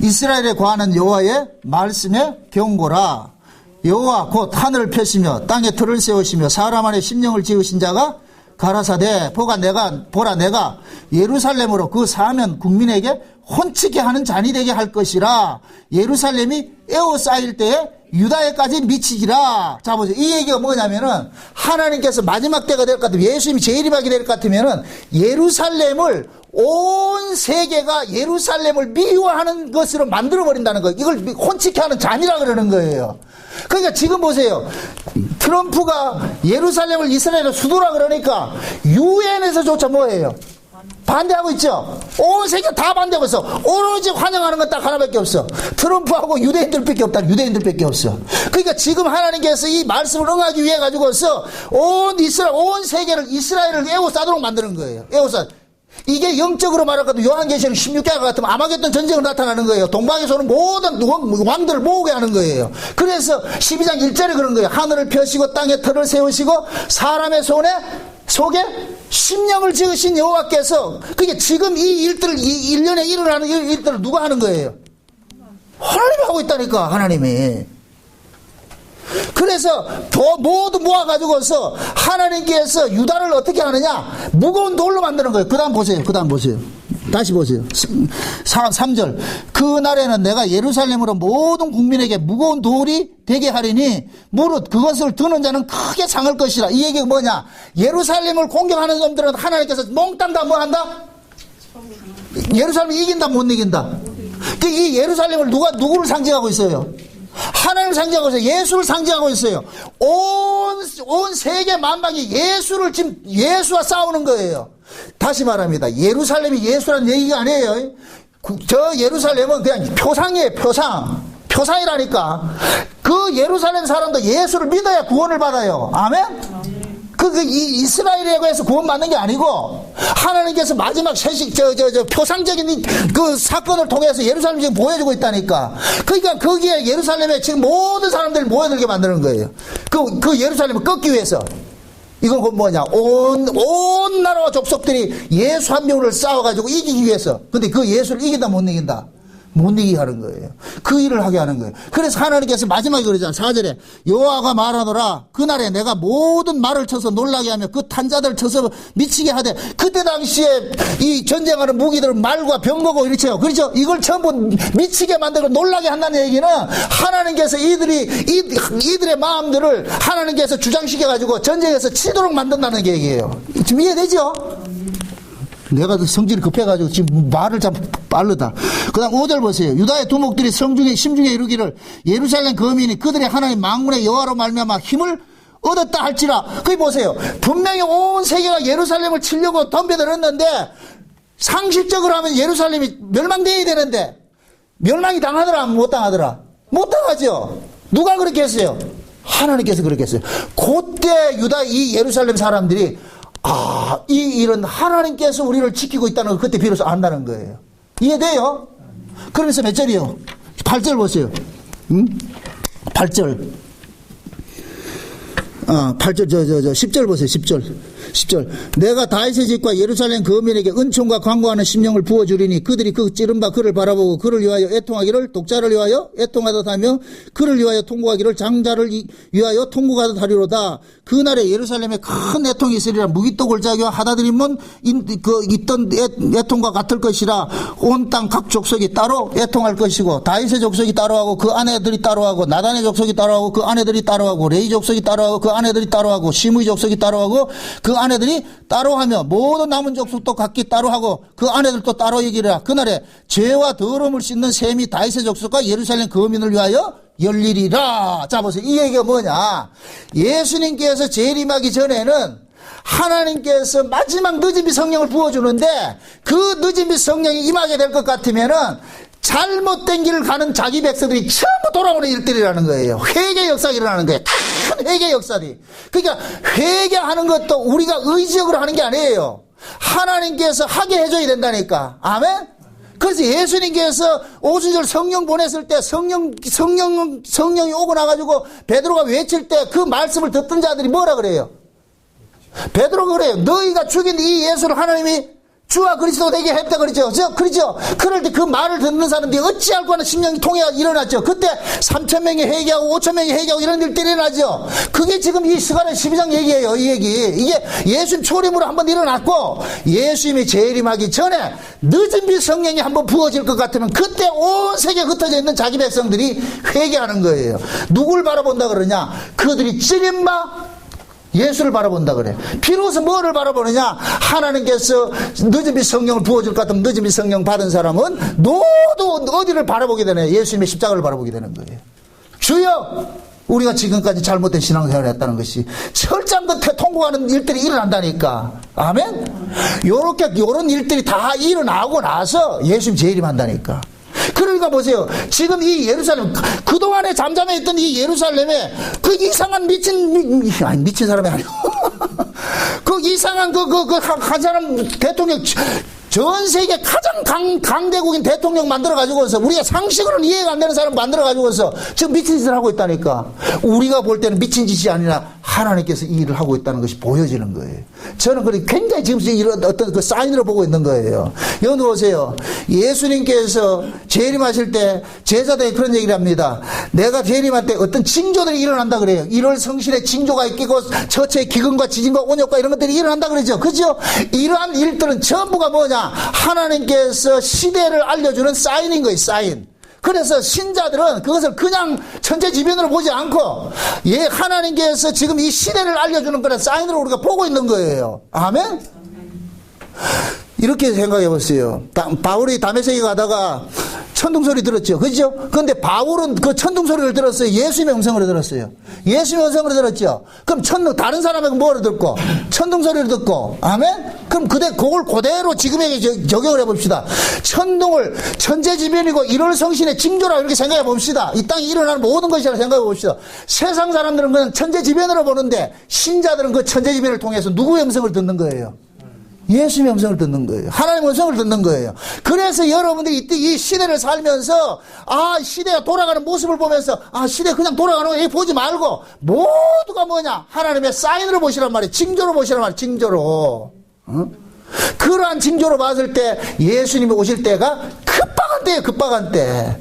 이스라엘에 관한 여호와의 말씀에 경고라. 여호와 곧 하늘을 펴시며 땅에 틀을 세우시며 사람 안에 심령을 지으신 자가 가라사대 보라 내가 예루살렘으로 그 사면 국민에게 혼치게 하는 잔이 되게 할 것이라. 예루살렘이 에워싸일 때에 유다에까지 미치기라. 자 보세요. 이 얘기가 뭐냐면은 하나님께서 마지막 때가 될 것 같으면, 예수님이 재림하게 될 것 같으면은 예루살렘을 온 세계가 예루살렘을 미워하는 것으로 만들어버린다는 거예요. 이걸 혼치게 하는 잔이라 그러는 거예요. 그러니까 지금 보세요. 트럼프가 예루살렘을 이스라엘의 수도라 그러니까 유엔에서조차 뭐예요? 반대하고 있죠. 온 세계 다 반대하고 있어. 오로지 환영하는 건 딱 하나밖에 없어. 트럼프하고 유대인들밖에 없다. 유대인들밖에 없어. 그러니까 지금 하나님께서 이 말씀을 응하기 위해 가지고서 온 세계를 이스라엘을 에워싸도록 만드는 거예요. 에워싸. 이게 영적으로 말할 요한계시록 16개가 같으면 아마겟돈 전쟁으로 나타나는 거예요. 동방에서 오는 모든 왕들을 모으게 하는 거예요. 그래서 12장 1절에 그런 거예요. 하늘을 펴시고 땅에 틀을 세우시고 사람의 속에 심령을 지으신 여호와께서. 그게 지금 이 일들을, 이 1년에 일어나는 일들을 누가 하는 거예요? 하나님이 하고 있다니까. 하나님이. 그래서 모두 모아가지고서 하나님께서 유다를 어떻게 하느냐? 무거운 돌로 만드는 거예요. 그 다음 보세요. 다시 보세요. 3절. 그날에는 내가 예루살렘으로 모든 국민에게 무거운 돌이 되게 하리니 무릇 그것을 드는 자는 크게 상할 것이라. 이 얘기가 뭐냐? 예루살렘을 공격하는 놈들은 하나님께서 몽땅 다 뭐 한다? 예루살렘이 이긴다 못 이긴다? 이 예루살렘을 누구를 상징하고 있어요? 하나님을 상징하고 있어요. 예수를 상징하고 있어요. 온 세계 만방이 예수와 싸우는 거예요. 다시 말합니다. 예루살렘이 예수라는 얘기가 아니에요. 저 예루살렘은 그냥 표상이에요. 표상이라니까. 그 예루살렘 사람도 예수를 믿어야 구원을 받아요. 아멘? 이스라엘이라고 해서 구원받는 게 아니고, 하나님께서 마지막 표상적인 그 사건을 통해서 예루살렘 지금 보여주고 있다니까. 그러니까 거기에 예루살렘에 지금 모든 사람들이 모여들게 만드는 거예요. 그 예루살렘을 꺾기 위해서. 이건 뭐냐? 온 나라와 족속들이 예수 한 명을 싸워가지고 이기기 위해서. 근데 그 예수를 이긴다, 못 이긴다? 못 이기게 하는 거예요. 그 일을 하게 하는 거예요. 그래서 하나님께서 마지막에 그러잖아. 4절에 여호와가 말하노라. 그날에 내가 모든 말을 쳐서 놀라게 하며 그 탄자들 쳐서 미치게 하되. 그때 당시에 이 전쟁하는 무기들 말과 병거고 이렇죠. 그렇죠. 이걸 전부 미치게 만들고 놀라게 한다는 얘기는 하나님께서 이들의 마음들을 하나님께서 주장시켜가지고 전쟁에서 치도록 만든다는 얘기예요. 지금 이해되죠? 내가 성질이 급해가지고 지금 말을 참 빠르다. 그 다음 5절 보세요. 유다의 두목들이 심중에 이르기를 예루살렘 거민이 그들의 하나님 만군의 여호와로 말미암아 힘을 얻었다 할지라. 거기 보세요. 분명히 온 세계가 예루살렘을 치려고 덤벼들었는데 상식적으로 하면 예루살렘이 멸망되어야 되는데 멸망이 당하더라 못 당하더라? 못 당하죠. 누가 그렇게 했어요? 하나님께서 그렇게 했어요. 그때 유다 이 예루살렘 사람들이 이 일은 하나님께서 우리를 지키고 있다는 걸 그때 비로소 안다는 거예요. 이해돼요? 그러면서 몇 절이요? 8절 보세요. 8절. 8절, 10절 보세요. 10절. 내가 다윗의 집과 예루살렘 거민에게 은총과 광고하는 심령을 부어주리니 그들이 그 찌른바 그를 바라보고 그를 위하여 애통하기를 독자를 위하여 애통하듯 하며 그를 위하여 통곡하기를 장자를 위하여 통곡하듯 하리로다. 그날에 예루살렘에 큰 애통이 있으리라. 무기또 자기와 하다드림은 있던 애통과 같을 것이라. 온 땅 각 족속이 따로 애통할 것이고 다윗의 족속이 따로하고 그 아내들이 따로하고 나단의 족속이 따로하고 그 아내들이 따로하고 레위 족속이 따로하고 그 아내들이 따로하고 시므이 족속이 따로하고 그 아내들이 따로하며 모든 남은 족속도 각기 따로하고 그 아내들도 따로 얘기라. 그날에 죄와 더러움을 씻는 셈이 다윗의 족속과 예루살렘 거민을 위하여 열리리라. 자 보세요. 이 얘기가 뭐냐? 예수님께서 재림하기 전에는 하나님께서 마지막 늦은비 성령을 부어주는데 그 늦은비 성령이 임하게 될 것 같으면은 잘못된 길을 가는 자기 백성들이 전부 돌아오는 일들이라는 거예요. 회개 역사가 일어나는 거예요. 큰 회개 역사들이. 그러니까 회개하는 것도 우리가 의지적으로 하는 게 아니에요. 하나님께서 하게 해줘야 된다니까. 아멘? 그래서 예수님께서 오순절 성령 보냈을 때 성령이 오고 나가지고 베드로가 외칠 때 그 말씀을 듣던 자들이 뭐라 그래요? 베드로가 그래요. 너희가 죽인 이 예수를 하나님이 주와 그리스도 되게 했다 그러죠. 그렇죠. 그럴 때 그 말을 듣는 사람들이 어찌할까 하는 심령이 통해가 일어났죠. 그때 3,000명이 회개하고 5,000명이 회개하고 이런 일들이 일어나죠. 그게 지금 이 스가랴 12장 얘기예요. 이 얘기. 이게 예수님 초림으로 한번 일어났고 예수님이 재림하기 전에 늦은 빛 성령이 한번 부어질 것 같으면 그때 온 세계에 흩어져 있는 자기 백성들이 회개하는 거예요. 누굴 바라본다 그러냐? 그들이 찌린 바 예수를 바라본다 그래. 비로소 뭐를 바라보느냐? 하나님께서 늦은 빛 성령을 부어줄 것 같으면 늦은 빛 성령 받은 사람은 모두 어디를 바라보게 되네? 예수님의 십자가를 바라보게 되는 거예요. 주여, 우리가 지금까지 잘못된 신앙생활을 했다는 것이 철장 끝에 통곡하는 일들이 일어난다니까. 아멘? 요런 일들이 다 일어나고 나서 예수님 재림한다니까. 그러니까 보세요. 지금 이 예루살렘, 그동안에 잠잠해 있던 이 예루살렘에 그 이상한 미친 사람이 아니고 그 이상한 한 사람 대통령, 전 세계 가장 강대국인 대통령 만들어가지고서 우리가 상식으로는 이해가 안 되는 사람 만들어가지고서 지금 미친 짓을 하고 있다니까. 우리가 볼 때는 미친 짓이 아니라 하나님께서 이 일을 하고 있다는 것이 보여지는 거예요. 저는 그렇게 굉장히 지금 이런 어떤 그 사인으로 보고 있는 거예요. 여기 보세요. 예수님께서 재림하실 때 제자들이 그런 얘기를 합니다. 내가 재림할 때 어떤 징조들이 일어난다 그래요. 1월 성신의 징조가 있고 처처의 기근과 지진과 온역과 이런 것들이 일어난다 그러죠. 그죠? 이러한 일들은 전부가 뭐냐? 하나님께서 시대를 알려주는 사인인 거예요. 사인. 그래서 신자들은 그것을 그냥 천재지변으로 보지 않고 하나님께서 지금 이 시대를 알려주는 그런 사인으로 우리가 보고 있는 거예요. 아멘? 이렇게 생각해 보세요. 바울이 다메섹에 가다가 천둥 소리 들었죠. 그죠? 그런데 바울은 그 천둥 소리를 들었어요? 예수님의 음성으로 들었어요? 예수님의 음성으로 들었죠. 그럼 다른 사람에게 뭐를 듣고? 천둥 소리를 듣고. 아멘? 그럼 그걸 그대로 지금에게 적용을 해봅시다. 천둥을 천재지변이고 일월성신의 징조라 이렇게 생각해 봅시다. 이 땅에 일어나는 모든 것이라 생각해 봅시다. 세상 사람들은 그냥 천재지변으로 보는데 신자들은 그 천재지변을 통해서 누구의 음성을 듣는 거예요? 예수님의 음성을 듣는 거예요. 하나님의 음성을 듣는 거예요. 그래서 여러분들이 이때 이 시대를 살면서 시대가 돌아가는 모습을 보면서 시대 그냥 돌아가는 거 보지 말고 모두가 뭐냐? 하나님의 사인으로 보시란 말이에요. 징조로 보시란 말이에요. 징조로. 그러한 징조로 봤을 때 예수님이 오실 때가 급박한 때예요. 급박한 때.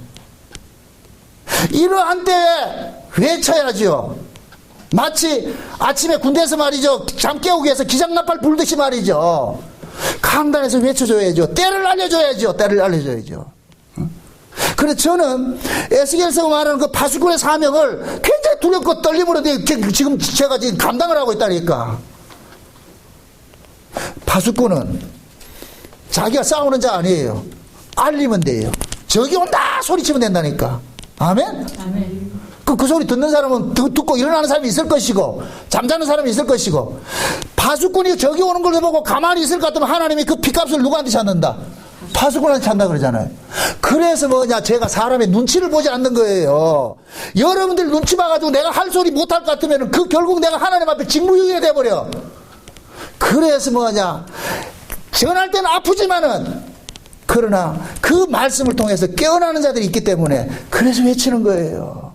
이러한 때에 외쳐야죠. 마치 아침에 군대에서 말이죠. 잠 깨우기 위해서 기장나팔 불듯이 말이죠. 강단에서 외쳐줘야죠. 때를 알려줘야죠. 때를 알려줘야죠. 그래서 저는 에스겔서 말하는 그 파수꾼의 사명을 굉장히 두렵고 떨림으로 지금 제가 지금 감당을 하고 있다니까. 파수꾼은 자기가 싸우는 자 아니에요. 알리면 돼요. 저기 온다 소리치면 된다니까. 아멘? 아멘. 그 소리 듣는 사람은 듣고 일어나는 사람이 있을 것이고 잠자는 사람이 있을 것이고 파수꾼이 저기 오는 걸 보고 가만히 있을 것 같으면 하나님이 그 피값을 누구한테 찾는다? 파수꾼한테 찾는다 그러잖아요. 그래서 뭐냐, 제가 사람의 눈치를 보지 않는 거예요. 여러분들 눈치 봐가지고 내가 할 소리 못할 것 같으면 그 결국 내가 하나님 앞에 직무유기가 돼버려. 그래서 뭐냐, 전할 때는 아프지만은 그러나 그 말씀을 통해서 깨어나는 자들이 있기 때문에 그래서 외치는 거예요.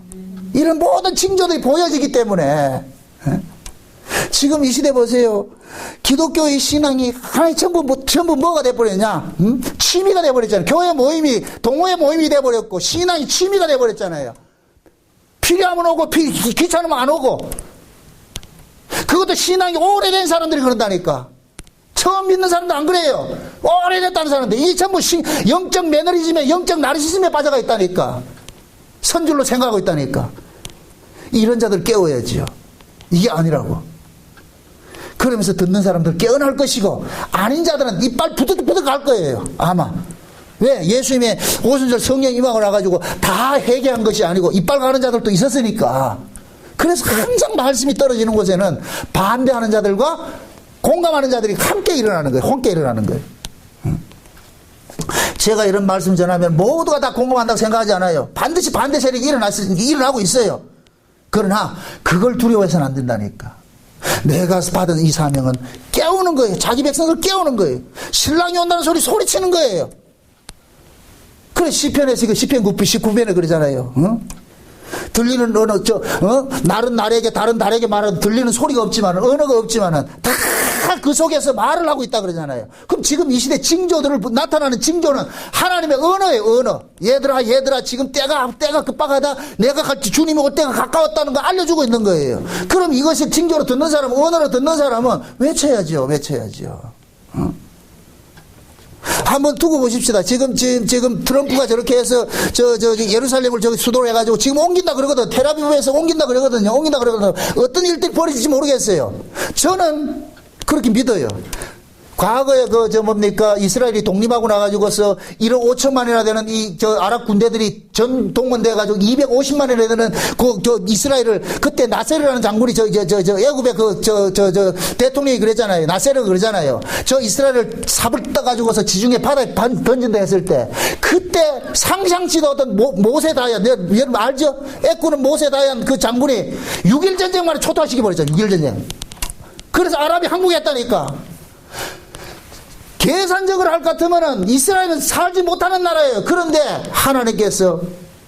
이런 모든 징조들이 보여지기 때문에. 지금 이 시대 보세요. 기독교의 신앙이 하나님 전부 뭐가 돼버렸냐? 취미가 돼버렸잖아요. 교회 모임이 동호회 모임이 돼버렸고 신앙이 취미가 돼버렸잖아요. 필요하면 오고 귀찮으면 안 오고. 그것도 신앙이 오래된 사람들이 그런다니까. 처음 믿는 사람도 안 그래요. 오래됐다는 사람들. 이 전부 영적 매너리즘에 영적 나르시즘에 빠져가 있다니까. 선줄로 생각하고 있다니까. 이런 자들 깨워야지요. 이게 아니라고. 그러면서 듣는 사람들 깨어날 것이고 아닌 자들은 이빨 부득부득 갈 거예요. 아마. 왜? 예수님의 오순절 성령 임하고 나가지고 다 회개한 것이 아니고 이빨 가는 자들도 있었으니까. 그래서 항상 말씀이 떨어지는 곳에는 반대하는 자들과 공감하는 자들이 함께 일어나는 거예요. 함께 일어나는 거예요. 제가 이런 말씀 전하면 모두가 다 공감한다고 생각하지 않아요. 반드시 반대 세력이 일어나고 있어요. 그러나 그걸 두려워해서는 안 된다니까. 내가 받은 이 사명은 깨우는 거예요. 자기 백성을 깨우는 거예요. 신랑이 온다는 소리치는 거예요. 그래 시편에서 시편 19편에 그러잖아요. 들리는 날은 날에게 다른 달에게 말하는 들리는 소리가 없지만 언어가 없지만은 다 그 속에서 말을 하고 있다 그러잖아요. 그럼 지금 이 시대 징조들을 나타나는 징조는 하나님의 언어예요. 언어. 얘들아 지금 때가 급박하다. 내가 같이 주님이 올 때가 가까웠다는 거 알려주고 있는 거예요. 그럼 이것을 징조로 듣는 사람, 언어로 듣는 사람은 외쳐야죠. 한번 두고 보십시다. 지금 트럼프가 저렇게 해서 예루살렘을 저기 수도로 해가지고 지금 옮긴다 그러거든. 텔아비브에서 옮긴다 그러거든요. 어떤 일들이 벌어질지 모르겠어요. 저는 그렇게 믿어요. 과거에 이스라엘이 독립하고 나가지고서 1억 5천만이나 되는 아랍 군대들이 전 동원돼가지고 250만이나 되는 이스라엘을 그때 나세르라는 장군이 애굽의 대통령이 그랬잖아요. 나세르가 그러잖아요. 저 이스라엘을 삽을 떠가지고서 지중해 바다에 던진다 했을 때 그때 상상치도 어떤 모세다얀, 여러분 알죠? 애꾸는 모세다얀 그 장군이 6.1 전쟁만에 초토화시켜 버렸잖아요. 6.1 전쟁. 그래서 아랍이 항복했다니까. 계산적으로 할 것 같으면은 이스라엘은 살지 못하는 나라예요. 그런데 하나님께서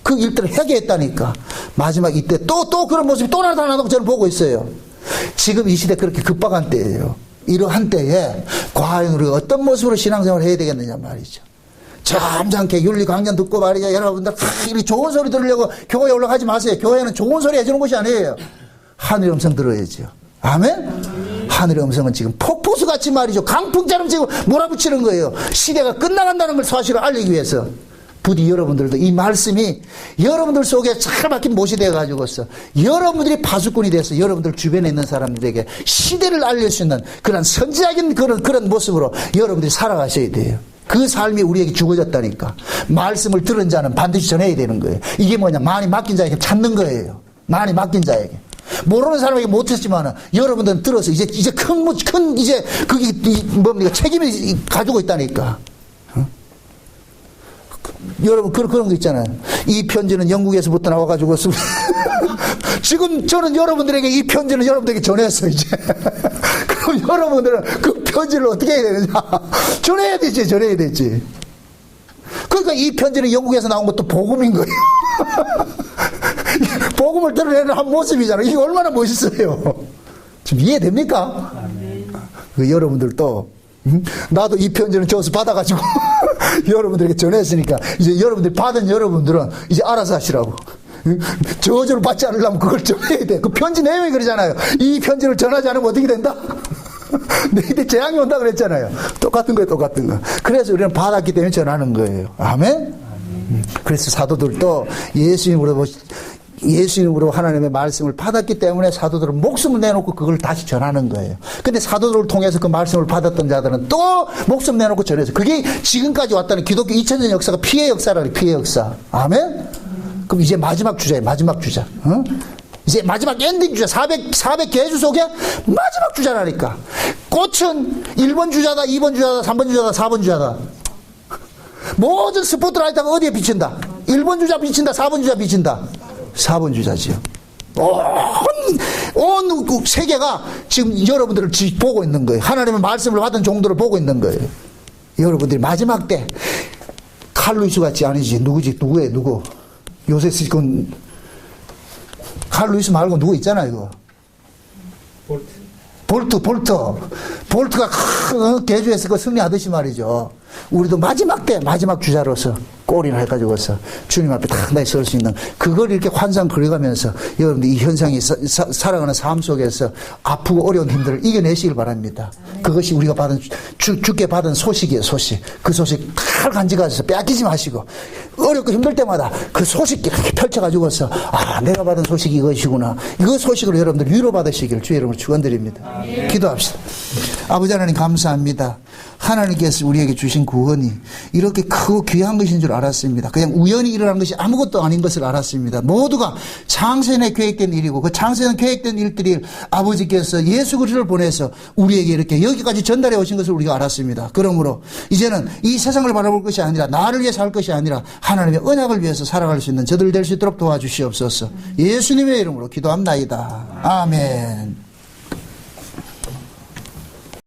그 일들을 해결했다니까. 마지막 이때 또 그런 모습이 또 나타나고 저는 보고 있어요. 지금 이 시대 그렇게 급박한 때예요. 이러한 때에 과연 우리가 어떤 모습으로 신앙생활을 해야 되겠느냐 말이죠. 점잖게 윤리 강연 듣고 말이죠. 여러분들 이 좋은 소리 들으려고 교회에 올라가지 마세요. 교회는 좋은 소리 해주는 곳이 아니에요. 하늘의 음성 들어야죠. 아멘? 하늘의 음성은 지금 폭포수같이 말이죠. 강풍처럼 지금 몰아붙이는 거예요. 시대가 끝나간다는 걸 사실을 알리기 위해서. 부디 여러분들도 이 말씀이 여러분들 속에 잘 박힌 못이 되어가지고서 여러분들이 파수꾼이 돼서 여러분들 주변에 있는 사람들에게 시대를 알릴 수 있는 그런 선지자적인 그런 모습으로 여러분들이 살아가셔야 돼요. 그 삶이 우리에게 주어졌다니까. 말씀을 들은 자는 반드시 전해야 되는 거예요. 이게 뭐냐? 많이 맡긴 자에게 찾는 거예요. 많이 맡긴 자에게. 모르는 사람에게 못했지만 여러분들은 들어서 이제 큰 이제 그게 뭡니까? 책임을 가지고 있다니까. 어? 여러분 그런 거 있잖아요. 이 편지는 영국에서부터 나와가지고 지금 저는 여러분들에게 이 편지는 여러분들에게 전했어 이제. 그럼 여러분들은 그 편지를 어떻게 해야 되느냐? 전해야 되지. 그러니까 이 편지는 영국에서 나온 것도 복음인 거예요. 복음을 드러내는 한 모습이잖아요. 이게 얼마나 멋있어요. 지금 이해됩니까? 여러분들도 나도 이 편지는 저기서 받아가지고 여러분들에게 전했으니까 이제 여러분들이 받은 여러분들은 이제 알아서 하시라고. 저주를 받지 않으려면 그걸 전해야 돼. 그 편지 내용이 그러잖아요. 이 편지를 전하지 않으면 어떻게 된다? 너희들 재앙이 온다 그랬잖아요. 똑같은 거예요. 그래서 우리는 받았기 때문에 전하는 거예요. 아멘? 그래서 사도들도 예수님으로 하나님의 말씀을 받았기 때문에 사도들은 목숨을 내놓고 그걸 다시 전하는 거예요. 근데 사도들을 통해서 그 말씀을 받았던 자들은 또 목숨 내놓고 전해서 그게 지금까지 왔다는 기독교 2000년 역사가 피해 역사라니, 피해 역사. 아멘? 그럼 이제 마지막 주자예요. 마지막 주자. 어? 이제 마지막 엔딩 주자. 400개주 속에 마지막 주자라니까. 꽃은 1번 주자다, 2번 주자다, 3번 주자다, 4번 주자다. 모든 스포트라이트가 어디에 비친다? 1번 주자 비친다, 4번 주자 비친다. 4번 주자지요. 온 세계가 지금 여러분들을 보고 있는 거예요. 하나님의 말씀을 받은 종들을 보고 있는 거예요. 여러분들이 마지막 때 칼루이스 같지 아니지. 누구? 요새 지금 칼루이스 말고 누구 있잖아요. 볼트가 개주에서 그 승리하듯이 말이죠. 우리도 마지막 때 마지막 주자로서 골인을 해가지고서 주님 앞에 딱 설 수 있는 그걸 이렇게 환상 그려가면서 여러분들 이 현상이 살아가는 삶 속에서 아프고 어려운 힘들을 이겨내시길 바랍니다. 그것이 우리가 받은 주께 받은 소식이에요. 소식. 그 소식 잘 간직하셔서 빼앗기지 마시고 어렵고 힘들 때마다 그 소식 이렇게 펼쳐가지고서 내가 받은 소식이 이것이구나. 이거 소식으로 여러분들 위로받으시길 주의 이름으로 축원드립니다. 기도합시다. 아버지 하나님 감사합니다. 하나님께서 우리에게 주신 구원이 이렇게 크고 귀한 것인 줄 알았습니다. 그냥 우연히 일어난 것이 아무것도 아닌 것을 알았습니다. 모두가 창세전에 계획된 일이고 그 창세전 계획된 일들이 아버지께서 예수 그리스도를 보내서 우리에게 이렇게 여기까지 전달해 오신 것을 우리가 알았습니다. 그러므로 이제는 이 세상을 바라볼 것이 아니라 나를 위해 살 것이 아니라 하나님의 언약을 위해서 살아갈 수 있는 저들 될 수 있도록 도와주시옵소서. 예수님의 이름으로 기도합나이다. 아멘.